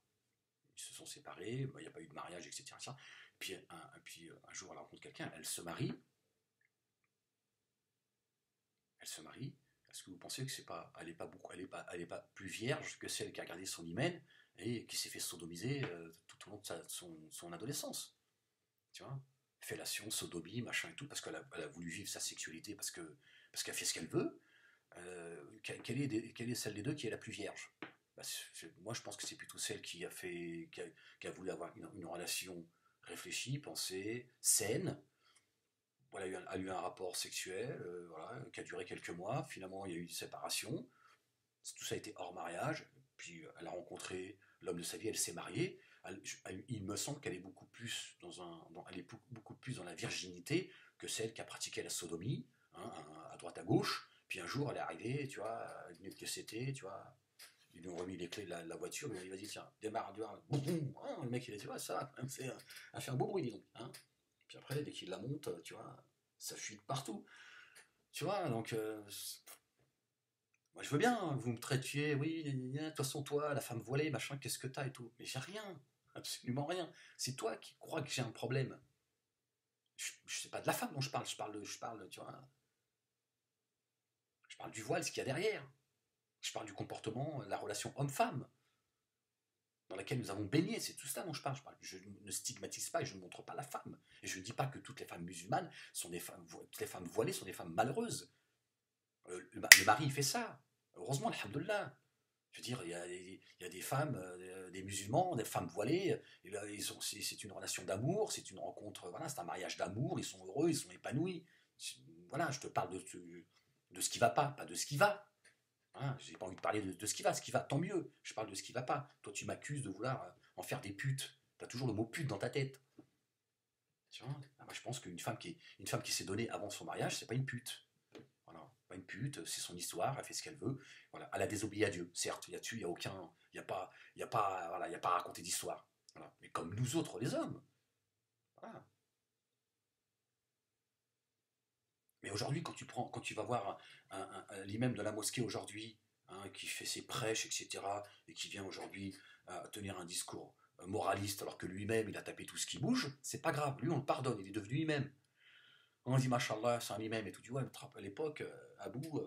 ils se sont séparés, il n'y a pas eu de mariage, etc., etc. Puis un jour, elle rencontre quelqu'un, elle se marie. Est-ce que vous pensez que elle n'est pas plus vierge que celle qui a gardé son hymen et qui s'est fait sodomiser tout au long de son adolescence, tu vois, fellation, sodomie, machin et tout, parce qu'elle a voulu vivre sa sexualité parce qu'elle fait ce qu'elle veut. Quelle est celle des deux qui est la plus vierge? Bah, moi, je pense que c'est plutôt celle qui a voulu avoir une relation réfléchie, pensée, saine. Voilà, elle a eu un rapport sexuel, voilà, qui a duré quelques mois. Finalement, il y a eu une séparation. Tout ça a été hors mariage. Puis elle a rencontré l'homme de sa vie, elle s'est mariée. Il me semble qu'elle est beaucoup plus beaucoup plus dans la virginité que celle qui a pratiqué la sodomie, hein, à droite à gauche. Puis un jour, elle est arrivée, tu vois, elle venait de c'était, tu vois. Ils lui ont remis les clés de la voiture, il lui a dit, vas-y, tiens, démarre, boum, boum. Hein, le mec, il a dit, ouais, ça, a fait un beau bruit, dis donc. Hein. Puis après, dès qu'il la monte, tu vois, ça fuite partout. Tu vois, donc, moi je veux bien, hein, vous me traitiez, oui, de toute façon, toi, la femme voilée, machin, qu'est-ce que t'as et tout. Mais j'ai rien, absolument rien. C'est toi qui crois que j'ai un problème. Je sais pas de la femme dont tu vois, je parle du voile, ce qu'il y a derrière. Je parle du comportement, la relation homme-femme, dans laquelle nous avons baigné, c'est tout ça dont je parle. Je ne stigmatise pas et je ne montre pas la femme. Et je ne dis pas que toutes les femmes musulmanes sont des femmes, toutes les femmes voilées sont des femmes malheureuses. Le mari, il fait ça. Heureusement, alhamdoulilah. Je veux dire, il y a des femmes, des musulmans, des femmes voilées, et là, c'est une relation d'amour, c'est une rencontre, voilà, c'est un mariage d'amour, ils sont heureux, ils sont épanouis. Voilà, je te parle de ce qui va pas de ce qui va. Hein, j'ai pas envie de parler de ce qui va, tant mieux, je parle de ce qui va pas. Toi, tu m'accuses de vouloir en faire des putes. Tu as toujours le mot pute dans ta tête. Tu vois, moi, je pense une femme qui s'est donnée avant son mariage, c'est pas une pute. Voilà, pas une pute, c'est son histoire, elle fait ce qu'elle veut. Voilà, elle a désobéi à Dieu. Certes, il y a aucun, voilà, il y a pas à raconter d'histoire. Voilà. Mais comme nous autres, les hommes. Voilà. Mais aujourd'hui, quand tu vas voir l'imam de la mosquée aujourd'hui, hein, qui fait ses prêches, etc., et qui vient aujourd'hui tenir un discours moraliste, alors que lui-même, il a tapé tout ce qui bouge, c'est pas grave. Lui, on le pardonne, il est devenu imam. On dit, machallah, c'est un imam et tout. Tu vois, à l'époque, Abou,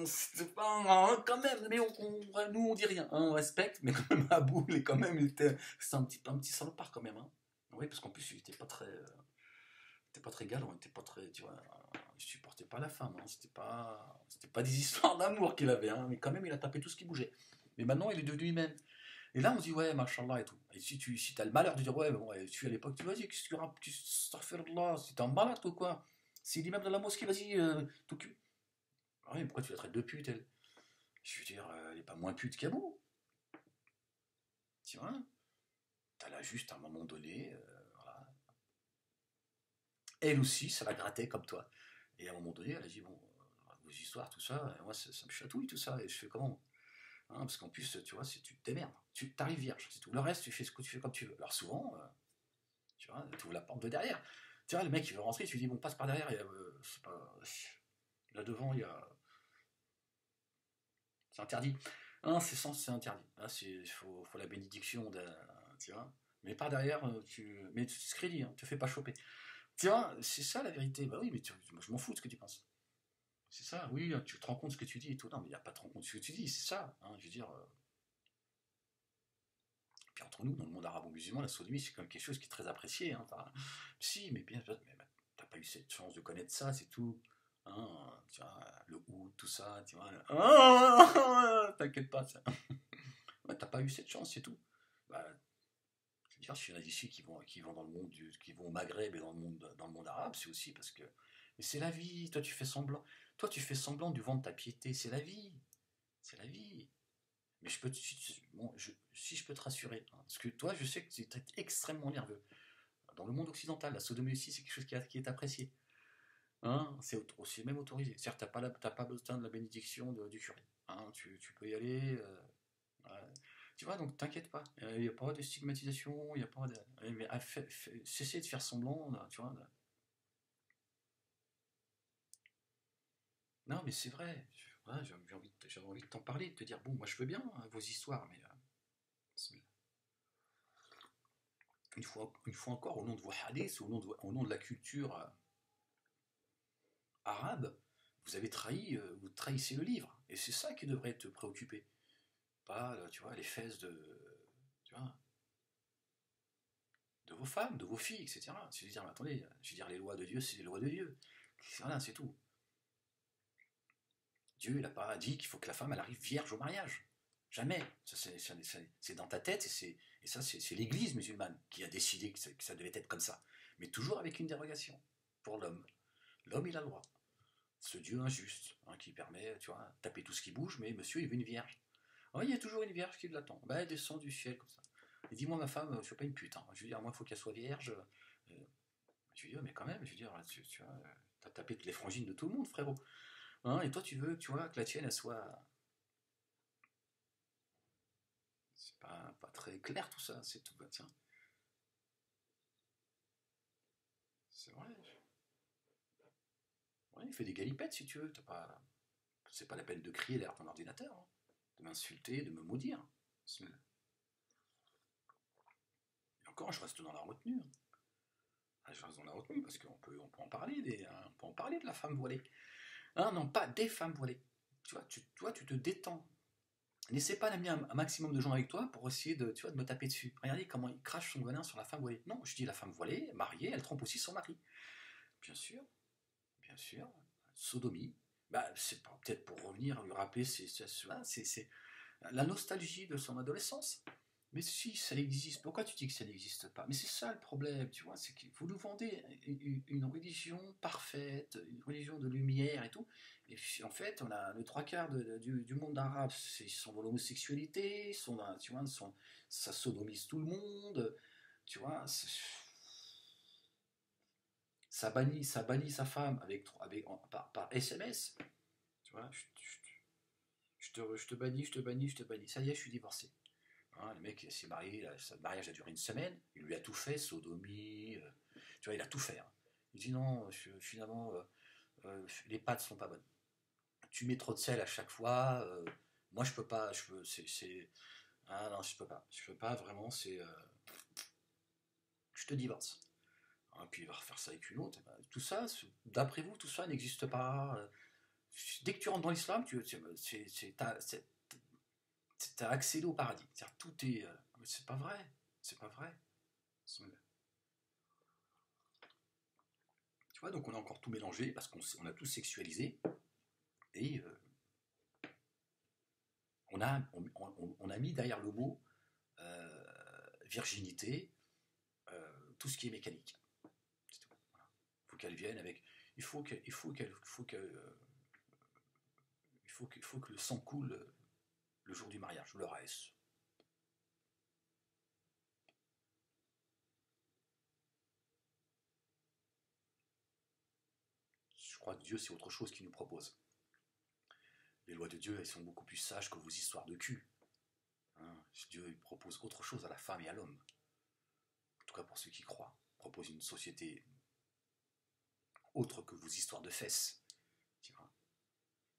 C'est pas, quand même, mais nous on dit rien, hein, on respecte, mais quand même Abou, c'est un petit salopard quand même. Hein. Oui, parce qu'en plus il était pas très galant, il était pas très, tu vois, il supportait pas la femme, hein, c'était pas des histoires d'amour qu'il avait, hein, mais quand même il a tapé tout ce qui bougeait. Mais maintenant il est devenu lui-même. Et là on se dit ouais, machallah et tout. Et si t'as le malheur de dire ouais, bon, ouais, tu à l'époque, tu vas-y, qu'est-ce que tu racontes, astaghfirullah, si t'es un malade ou quoi? C'est l'imam de la mosquée, vas-y, t'occupe. Ah oui, pourquoi tu la traites de pute, elle? Je veux dire, elle est pas moins pute qu'Abou. Tu vois? T'as là juste à un moment donné, voilà. Elle aussi, ça la grattait comme toi. Et à un moment donné, elle a dit bon, vos histoires, tout ça, moi ça me chatouille tout ça. Et je fais comment? Hein, parce qu'en plus, tu vois, tu te démerdes. Tu t'arrives vierge, c'est tout. Le reste, tu fais ce que tu fais comme tu veux. Alors souvent, tu vois, tu ouvres la porte de derrière. Tu vois, le mec il veut rentrer, tu lui dis bon, passe par derrière. C'est pas, là devant, c'est interdit. Hein, c'est interdit. Là, faut la bénédiction tu vois. Mais par derrière, mais tu te crédit, hein, te fais pas choper. Tu vois, c'est ça la vérité. Bah oui, mais je m'en fous de ce que tu penses. C'est ça, oui, tu te rends compte de ce que tu dis et tout. Non, mais il n'y a pas de te rendre compte de ce que tu dis, c'est ça. Hein, je veux dire. Puis entre nous, dans le monde arabo-musulman, la sodomie, c'est quand même quelque chose qui est très apprécié. Hein, si, mais bien, mais t'as pas eu cette chance de connaître ça, c'est tout. Hein, tu vois, le ou, tout ça, tu vois. T'inquiète pas, ça. Ouais, t'as pas eu cette chance, c'est tout. Bah, je veux dire, s'il y en a d'ici qui vont dans le monde qui vont au Maghreb et dans le monde arabe, c'est aussi parce que. Mais c'est la vie, toi tu fais semblant. Toi tu fais semblant du vent de ta piété, c'est la vie. C'est la vie. Mais si je peux te rassurer, hein, parce que toi je sais que tu es extrêmement nerveux. Dans le monde occidental, la sodomie aussi c'est quelque chose qui est apprécié. Hein, c'est aussi même autorisé. Certes, t'as pas besoin de la bénédiction du curé. Hein, tu peux y aller. Ouais. Tu vois, donc t'inquiète pas, il n'y a pas de stigmatisation, il n'y a pas de. Mais cessez de faire semblant, là, tu vois. Là. Non, mais c'est vrai, ouais, j'avais envie de t'en parler, de te dire, bon, moi je veux bien hein, vos histoires, mais une fois encore, au nom de vos hadiths, au nom de la culture arabe, vous avez vous trahissez le livre. Et c'est ça qui devrait te préoccuper. Pas, tu vois, les fesses tu vois, de vos femmes, de vos filles, etc. C'est de dire, mais attendez, je veux dire, les lois de Dieu, c'est les lois de Dieu. Voilà, c'est tout. Dieu, il n'a pas dit qu'il faut que la femme, elle arrive vierge au mariage. Jamais. C'est dans ta tête, et ça, c'est l'Église musulmane qui a décidé que ça devait être comme ça. Mais toujours avec une dérogation pour l'homme. L'homme, il a le droit. Ce Dieu injuste, hein, qui permet, tu vois, de taper tout ce qui bouge, mais monsieur, il veut une vierge. Oh, il y a toujours une vierge qui l'attend. Ben, elle descend du ciel comme ça. Et dis-moi, ma femme, je suis pas une pute. Hein. Je veux dire, moi, il faut qu'elle soit vierge. Je lui dis, oh, mais quand même, je veux dire, tu vois, t'as tapé toutes les frangines de tout le monde, frérot. Hein, et toi, tu veux, tu vois, que la tienne, elle soit. C'est pas très clair tout ça, c'est tout. Bah, tiens, c'est vrai. Ouais, il fait des galipettes si tu veux. C'est pas la peine de crier derrière ton ordinateur, hein, de m'insulter, de me maudire. Et encore, je reste dans la retenue. Hein. Ah, je reste dans la retenue parce on peut en parler on peut en parler de la femme voilée. Hein, non, pas des femmes voilées. Tu vois, tu te détends. N'essaie pas d'amener un maximum de gens avec toi pour essayer tu vois, de me taper dessus. Regardez comment il crache son venin sur la femme voilée. Non, je dis la femme voilée, mariée, elle trompe aussi son mari. Bien sûr, bien sûr. Sodomie. Bah, c'est peut-être pour revenir, lui rappeler c'est la nostalgie de son adolescence. Mais si ça existe, pourquoi tu dis que ça n'existe pas? Mais c'est ça le problème, tu vois, c'est que vous nous vendez une religion parfaite, une religion de lumière et tout. Et puis, en fait, on a les trois quarts du monde arabe, ils sont dans l'homosexualité, tu vois, ça sodomise tout le monde, tu vois, ça bannit sa femme par SMS, tu vois, je te bannis, je te bannis, je te bannis, ça y est, je suis divorcé. Hein, le mec s'est marié, le mariage a duré une semaine, il lui a tout fait, sodomie, tu vois, il a tout fait. Hein. Il dit non, finalement, les pâtes sont pas bonnes. Tu mets trop de sel à chaque fois, moi je peux pas, ah non, je peux pas vraiment, je te divorce. Hein, puis il va refaire ça avec une autre, ben, tout ça, d'après vous, tout ça n'existe pas. Dès que tu rentres dans l'islam, t'as accédé au paradis. C'est-à-dire, tout est... c'est pas vrai. C'est pas vrai. Tu vois, donc on a encore tout mélangé parce qu'on a tout sexualisé. Et on a mis derrière le mot virginité tout ce qui est mécanique. C'est tout. Voilà. Il faut qu'elle vienne avec. Il faut que le sang coule le jour du mariage. Le reste. Je crois que Dieu, c'est autre chose qu'il nous propose. Les lois de Dieu, elles sont beaucoup plus sages que vos histoires de cul. Hein, Dieu il propose autre chose à la femme et à l'homme. En tout cas pour ceux qui croient. Il propose une société autre que vos histoires de fesses. Tu vois.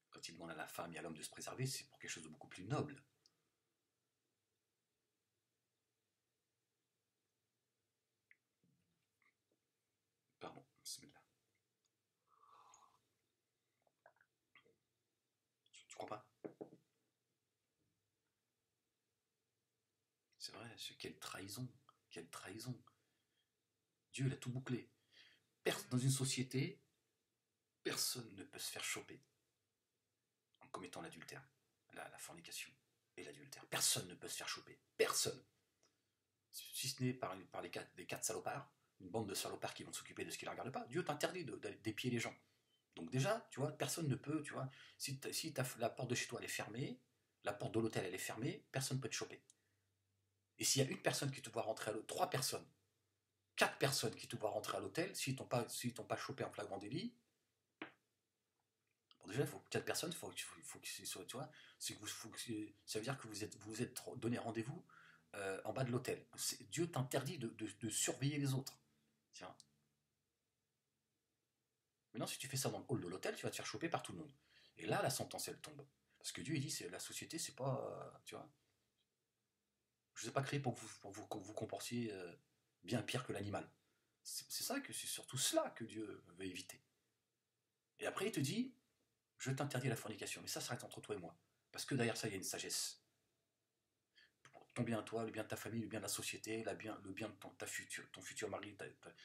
Quand il demande à la femme et à l'homme de se préserver, c'est pour quelque chose de beaucoup plus noble. Pardon, bismillah. Tu crois pas? C'est vrai, quelle trahison, quelle trahison. Dieu, il a tout bouclé. Dans une société, personne ne peut se faire choper en commettant l'adultère, la fornication et l'adultère. Personne ne peut se faire choper. Personne. Si ce n'est par des quatre salopards, une bande de salopards qui vont s'occuper de ce qui ne les regarde pas. Dieu t'interdit d'épier les gens. Donc déjà, tu vois, personne ne peut, tu vois, si la porte de chez toi elle est fermée, la porte de l'hôtel elle est fermée, personne ne peut te choper. Et s'il y a une personne qui te voit rentrer à l'hôtel, 3 personnes, 4 personnes qui te voient rentrer à l'hôtel, s'ils t'ont pas chopé en flagrant délit, bon déjà, il faut 4 personnes, il faut que ce soit, tu vois, ça veut dire que vous êtes donné rendez-vous en bas de l'hôtel. Dieu t'interdit de surveiller les autres. Tiens. Maintenant, si tu fais ça dans le hall de l'hôtel, tu vas te faire choper par tout le monde. Et là, la sentence, elle tombe. Parce que Dieu, il dit, la société, c'est pas, tu vois, je ne vous ai pas créé pour que vous comportiez bien pire que l'animal. C'est ça que c'est surtout cela que Dieu veut éviter. Et après, il te dit, je t'interdis la fornication, mais ça reste entre toi et moi. Parce que derrière ça, il y a une sagesse. Ton bien à toi, le bien de ta famille, le bien de la société, le bien de ton futur mari,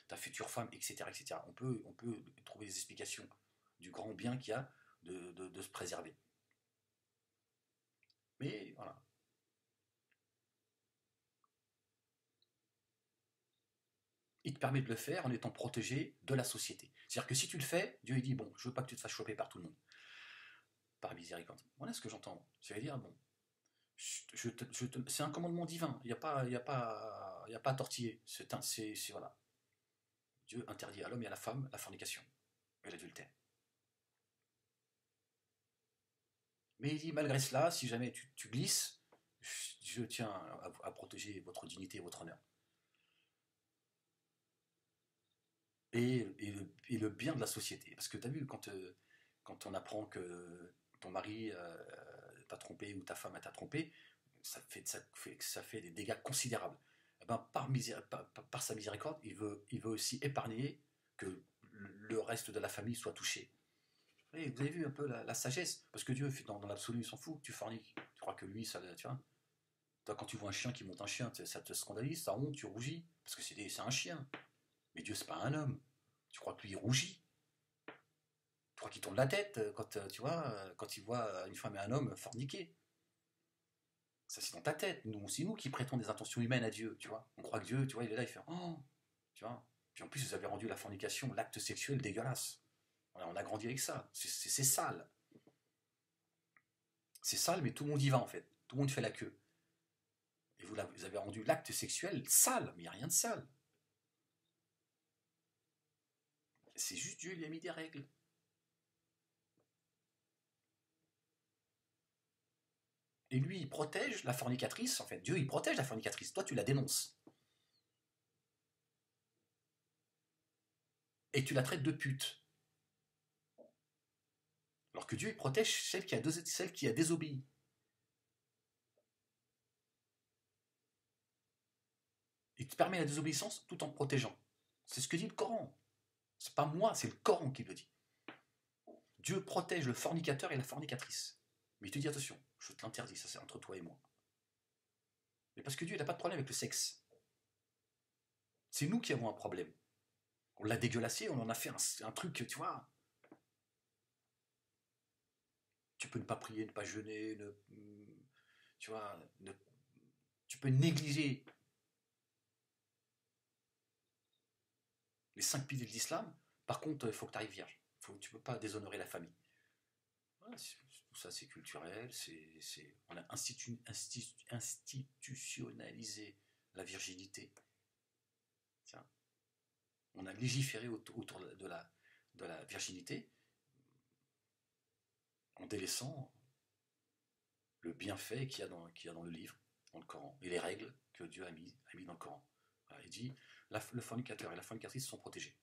ta future femme, etc., etc. On peut trouver des explications du grand bien qu'il y a de se préserver. Mais voilà. Il te permet de le faire en étant protégé de la société. C'est-à-dire que si tu le fais, Dieu il dit, bon, je veux pas que tu te fasses choper par tout le monde. Par miséricorde. Voilà ce que j'entends. Ça veut dire, bon, c'est un commandement divin. Il n'y a pas à tortiller. Voilà. Dieu interdit à l'homme et à la femme la fornication et l'adultère. Mais il dit, malgré cela, si jamais tu glisses, je tiens à protéger votre dignité et votre honneur. Et le bien de la société. Parce que tu as vu, quand on apprend que ton mari t'a trompé ou ta femme t'a trompé, ça fait des dégâts considérables. Eh ben, par sa miséricorde, il veut aussi épargner que le reste de la famille soit touché. Et vous avez vu un peu la sagesse. Parce que Dieu, dans l'absolu, il s'en fout. Tu forniques. Tu crois que lui, ça, tu vois. Toi, quand tu vois un chien qui monte un chien, ça te scandalise, ça honte, tu rougis. Parce que c'est un chien. Mais Dieu, c'est pas un homme. Tu crois que lui, il rougit. Tu crois qu'il tourne la tête quand, tu vois, quand il voit une femme et un homme forniquer. Ça, c'est dans ta tête. C'est nous qui prêtons des intentions humaines à Dieu, tu vois. On croit que Dieu, tu vois, il est là, il fait oh, tu vois. Puis en plus, vous avez rendu la fornication, l'acte sexuel dégueulasse. Voilà, on a grandi avec ça. C'est sale. C'est sale, mais tout le monde y va en fait. Tout le monde fait la queue. Et vous avez rendu l'acte sexuel sale, mais il n'y a rien de sale. C'est juste Dieu, il a mis des règles. Et lui, il protège la fornicatrice, en fait. Dieu, il protège la fornicatrice. Toi, tu la dénonces. Et tu la traites de pute. Alors que Dieu, il protège celle qui a désobéi. Il te permet la désobéissance tout en te protégeant. C'est ce que dit le Coran. C'est pas moi, c'est le Coran qui le dit. Dieu protège le fornicateur et la fornicatrice. Mais il te dit attention, je te l'interdis, ça c'est entre toi et moi. Mais parce que Dieu n'a pas de problème avec le sexe. C'est nous qui avons un problème. On l'a dégueulassé, on en a fait un truc, tu vois. Tu peux ne pas prier, ne pas jeûner, tu vois, tu peux négliger les 5 piliers de l'islam. Par contre, il faut que tu arrives vierge. Tu ne peux pas déshonorer la famille. Voilà, tout ça, c'est culturel. On a institutionnalisé la virginité. Tiens. On a légiféré autour de la virginité en délaissant le bienfait qu'il y a dans le livre, dans le Coran, et les règles que Dieu a mis dans le Coran. Voilà, il dit, le fornicateur et la fornicatrice sont protégés.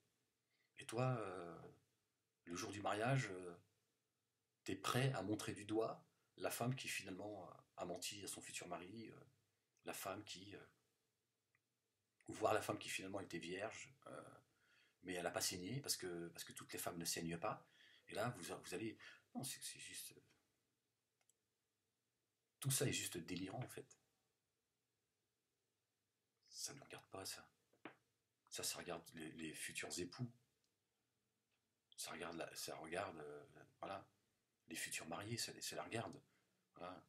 Et toi, le jour du mariage, tu es prêt à montrer du doigt la femme qui finalement a menti à son futur mari, la femme qui... ou voir la femme qui finalement était vierge, mais elle n'a pas saigné, parce que toutes les femmes ne saignent pas. Et là, vous allez... Non, c'est juste... Tout ça est juste délirant, en fait. Ça ne regarde pas, ça. Ça regarde les futurs époux. Ça regarde, voilà, les futurs mariés, ça la regarde. Voilà.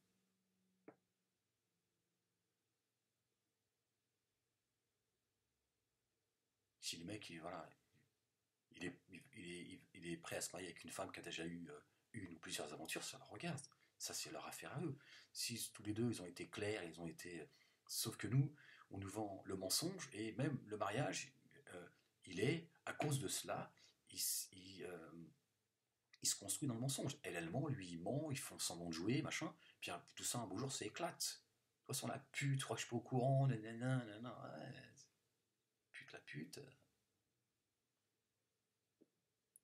Si le mec, voilà, il est prêt à se marier avec une femme qui a déjà eu une ou plusieurs aventures, ça le regarde. Ça, c'est leur affaire à eux. Si tous les deux, ils ont été clairs, ils ont été... Sauf que nous, on nous vend le mensonge, et même le mariage, il est, à cause de cela, il se construit dans le mensonge. Elle ment, lui, il ment, ils font semblant de jouer, machin, puis tout ça, un beau jour, ça éclate. De toute façon, la pute, je crois que je suis pas au courant, nanana, nanana, ouais. Pute, la pute...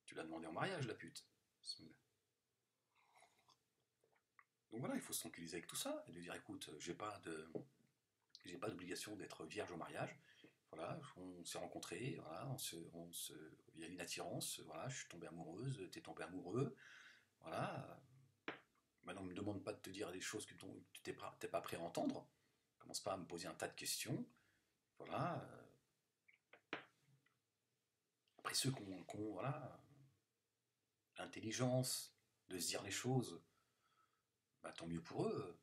Tu l'as demandé en mariage, la pute. Donc voilà, il faut se tranquilliser avec tout ça et de dire écoute, j'ai pas d'obligation d'être vierge au mariage. Voilà, on s'est rencontrés, voilà, il y a une attirance, voilà, je suis tombée amoureuse, t'es tombé amoureux, voilà. Maintenant, ne me demande pas de te dire des choses que tu t'es pas prêt à entendre. Commence pas à me poser un tas de questions, voilà. Après ceux qui ont voilà, l'intelligence de se dire les choses, bah, tant mieux pour eux.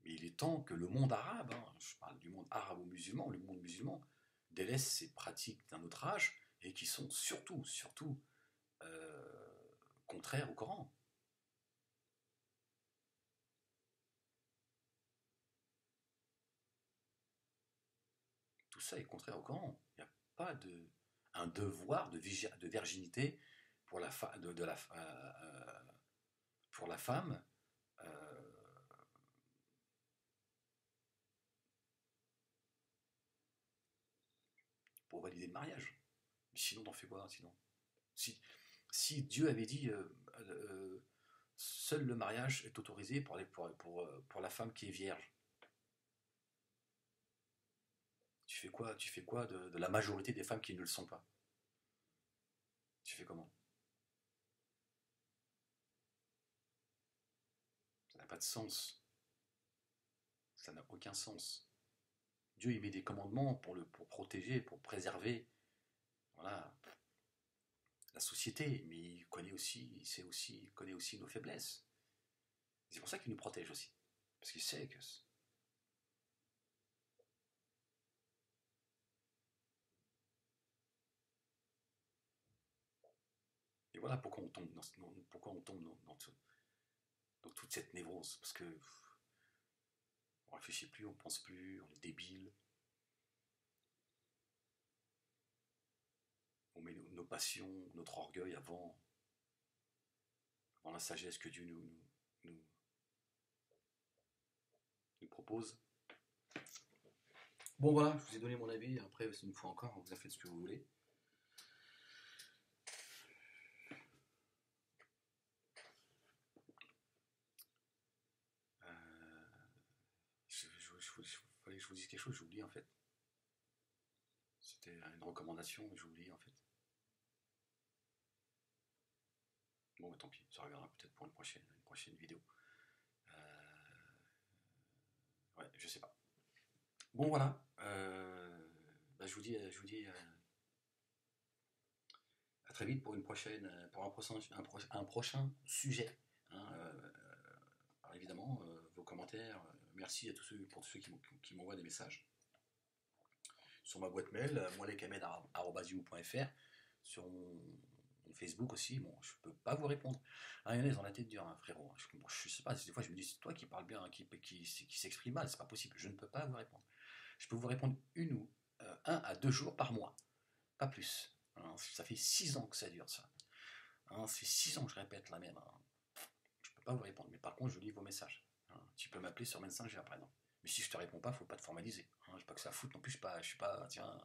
Mais il est temps que le monde arabe, hein, je parle du monde arabo-musulman, le monde musulman, délaisse ces pratiques d'un autre âge et qui sont surtout contraires au Coran. Tout ça est contraire au Coran. Il n'y a pas un devoir de virginité pour pour la femme. Pour valider le mariage. Mais sinon, t'en fais quoi sinon si Dieu avait dit seul le mariage est autorisé pour la femme qui est vierge, tu fais quoi de la majorité des femmes qui ne le sont pas? Tu fais comment? Ça n'a pas de sens. Ça n'a aucun sens. Dieu il met des commandements pour protéger, pour préserver, voilà, la société, mais il connaît aussi, il connaît aussi nos faiblesses. C'est pour ça qu'il nous protège aussi, parce qu'il sait que et voilà pourquoi on tombe dans toute cette névrose, parce que on réfléchit plus, on pense plus, on est débile, on met nos passions, notre orgueil avant la sagesse que Dieu nous, nous propose. Bon voilà, je vous ai donné mon avis, après une fois encore, vous en faites ce que vous voulez. Fallait que je vous dise quelque chose, j'oublie en fait. C'était une recommandation, mais j'oublie en fait. Bon, bah, tant pis, ça reviendra peut-être pour une prochaine vidéo. Ouais, je sais pas. Bon, voilà. Bah, je vous dis à très vite pour un prochain sujet. Hein, alors évidemment, vos commentaires, merci à pour tous ceux qui m'envoient des messages. Sur ma boîte mail, moalekamed@yahoo.fr, sur mon Facebook aussi, bon, je peux pas vous répondre. Ah, il y en a, ils ont la tête dure, hein, frérot. Je sais pas, des fois je me dis, c'est toi qui parles bien, qui s'exprime mal, c'est pas possible, je ne peux pas vous répondre. Je peux vous répondre 1 à 2 jours par mois, pas plus. Hein, ça fait 6 ans que ça dure, ça. Hein, c'est 6 ans que je répète la même. Hein. Je peux pas vous répondre, mais par contre, je lis vos messages. Hein. Tu peux m'appeler sur Messenger après, non. Mais si je te réponds pas, faut pas te formaliser. Hein. Je sais pas que ça fout non plus, je suis pas, tiens,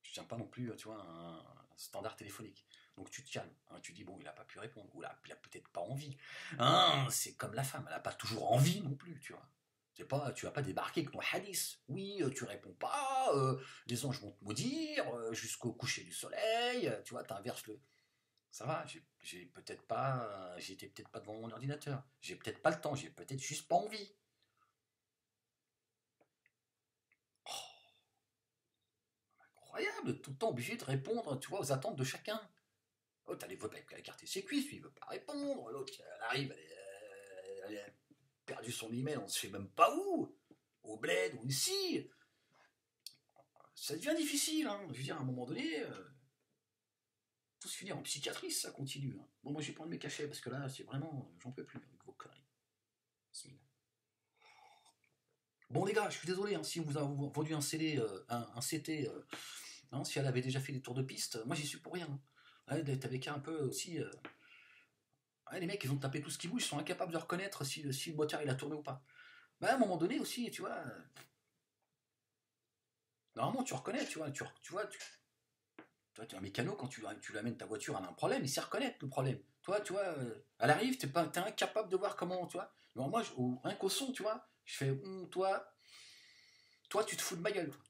je tiens pas non plus, tu vois, un standard téléphonique. Donc tu te calmes, hein, tu dis bon, il a pas pu répondre, ou là, il a peut-être pas envie. Hein, c'est comme la femme, elle a pas toujours envie non plus, tu vois. C'est pas, tu vas pas débarquer avec ton hadith. Oui, tu réponds pas, les anges vont te maudire jusqu'au coucher du soleil. Tu vois, t'inverses le. Ça va, j'ai peut-être pas, j'étais peut-être pas devant mon ordinateur. J'ai peut-être pas le temps, j'ai peut-être juste pas envie. Incroyable, tout le temps obligé de répondre, tu vois, aux attentes de chacun. Oh, t'as les votes avec la carte et ses cuisses, lui, il veut pas répondre. L'autre, elle arrive, elle a perdu son email, on ne sait même pas où. Au bled ou ici. Ça devient difficile, hein. Je veux dire, à un moment donné, tout se finit en psychiatrie, ça continue. Hein. Bon, moi, je vais prendre mes cachets, parce que là, c'est vraiment, j'en peux plus avec vos conneries. Bon, les gars, je suis désolé, hein, si on vous a vendu un CD, un CT, hein, si elle avait déjà fait des tours de piste, moi, j'y suis pour rien. Hein. Ouais, t'avais qu'à un peu aussi. Ouais, les mecs, ils ont tapé tout ce qui bouge, ils sont incapables de reconnaître si le moteur il a tourné ou pas. Bah, à un moment donné aussi, tu vois. Normalement, tu reconnais, tu vois. Tu vois, tu es un mécano, quand tu amènes ta voiture, elle a un problème, il sait reconnaître le problème. Toi, tu vois, elle arrive, t'es incapable de voir comment, tu vois. Alors moi, rien qu'au son, tu vois, je fais, toi, tu te fous de ma gueule. Toi.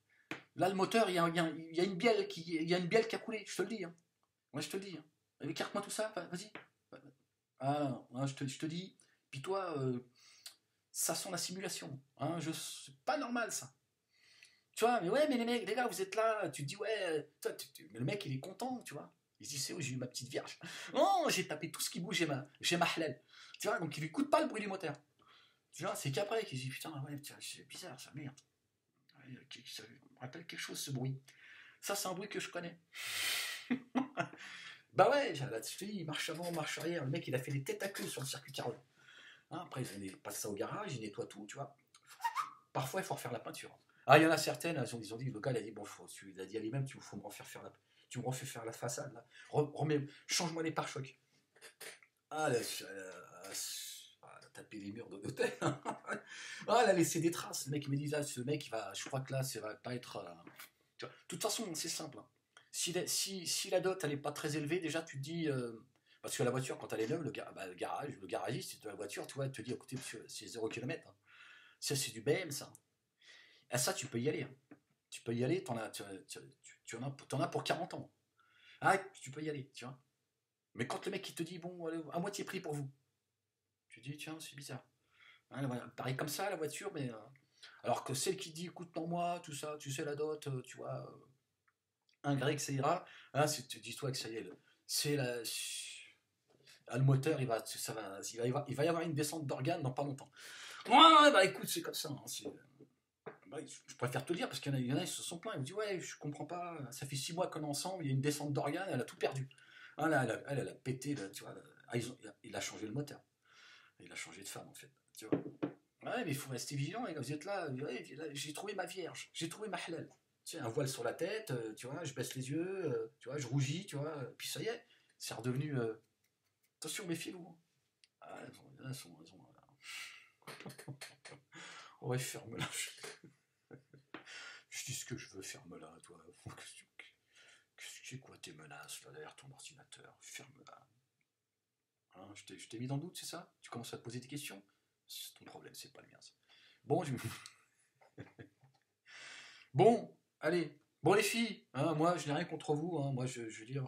Là, le moteur, il y a une bielle qui a coulé, je te le dis. Hein. Moi, je te le dis. Hein. Écarte-moi tout ça, vas-y. Ah, non, je te dis. Puis toi, ça sent la simulation. Hein, c'est pas normal, ça. Tu vois, mais ouais, mais les gars, vous êtes là, tu te dis, ouais, toi, mais le mec, il est content, tu vois. Il se dit, c'est où j'ai eu ma petite vierge. Non, j'ai tapé tout ce qui bouge, j'ai ma halal. Tu vois, donc il lui coûte pas le bruit du moteur. Tu vois, c'est qu'après qu'il se dit, putain, ouais, c'est bizarre, ça, merde. Ouais, ça me rappelle quelque chose, ce bruit. Ça, c'est un bruit que je connais. Bah ouais, là, je te dis, il marche avant, marche arrière. Le mec, il a fait des têtes à queue sur le circuit Carole. Hein, après, ils passent ça au garage, ils nettoient tout, tu vois. Parfois, il faut refaire la peinture. Ah, il y en a certaines, ils ont dit, le gars, il a dit, bon, il a dit à lui-même, tu me refais faire la façade, là. Change-moi les pare-chocs. Ah, taper les murs de l'hôtel. Ah, elle a laissé des traces. Le mec, il me dit, là, ce mec, je crois que là, ça va pas être. Tu vois. De toute façon, c'est simple. Hein. Si la dot, elle n'est pas très élevée, déjà, tu te dis. Parce que la voiture, quand elle est neuve, le garagiste, c'est de la voiture, tu vois, il te dit, écoutez, monsieur, c'est 0 km. Hein. Ça, c'est du BM, ça. À ça, tu peux y aller. Hein. Tu peux y aller, t'en as pour 40 ans. Ah, tu peux y aller, tu vois. Mais quand le mec, il te dit, bon, allez, à moitié prix pour vous, tu te dis, tiens, c'est bizarre. Hein, pareil comme ça, la voiture, mais. Alors que celle qui dit, écoute, non, moi, tout ça, tu sais, la dot, tu vois, un grec, ça ira. Hein, dis-toi que ça y est, c'est la. Ah, le moteur, il va y avoir une descente d'organes dans pas longtemps. Ouais, bah écoute, c'est comme ça. Hein, bah, je préfère te le dire parce qu'il y en a, ils se sont plaints. Ils me disent, ouais, je comprends pas, ça fait 6 mois qu'on est ensemble, il y a une descente d'organes, elle a tout perdu. Hein, là, elle a pété, là, tu vois. Il a changé le moteur. Il a changé de femme, en fait. Tu vois. Ouais, mais il faut rester vigilant. Et quand vous êtes là, ouais, j'ai trouvé ma vierge, j'ai trouvé ma halal. Tu sais, un voile sur la tête, tu vois, je baisse les yeux, tu vois, je rougis, tu vois, puis ça y est, c'est redevenu. Attention, méfiez-vous. Ah, elles ont. Ouais, ferme-la. Je dis ce que je veux, ferme-la, toi. C'est quoi tes menaces là derrière ton ordinateur? Ferme-la. Hein, je t'ai mis dans le doute, c'est ça? Tu commences à te poser des questions? C'est ton problème, c'est pas le mien. Ça. Bon, bon, allez. Bon les filles, hein, moi je n'ai rien contre vous. Hein, moi je veux dire,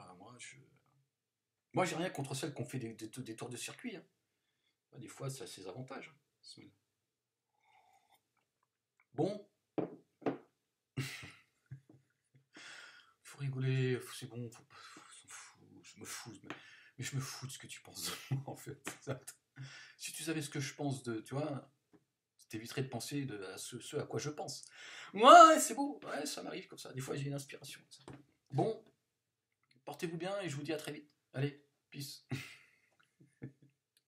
moi Moi, j'ai rien contre celles qui ont fait des tours de circuit. Hein. Des fois, ça a ses avantages. Bon, faut rigoler, c'est bon, je me fous, mais je me fous de ce que tu penses de moi, en fait. Si tu savais ce que je pense de, tu vois, t'éviterais de penser à ce à quoi je pense. Ouais, c'est beau, ouais, ça m'arrive comme ça. Des fois, j'ai une inspiration. Bon, portez-vous bien et je vous dis à très vite. Allez, peace.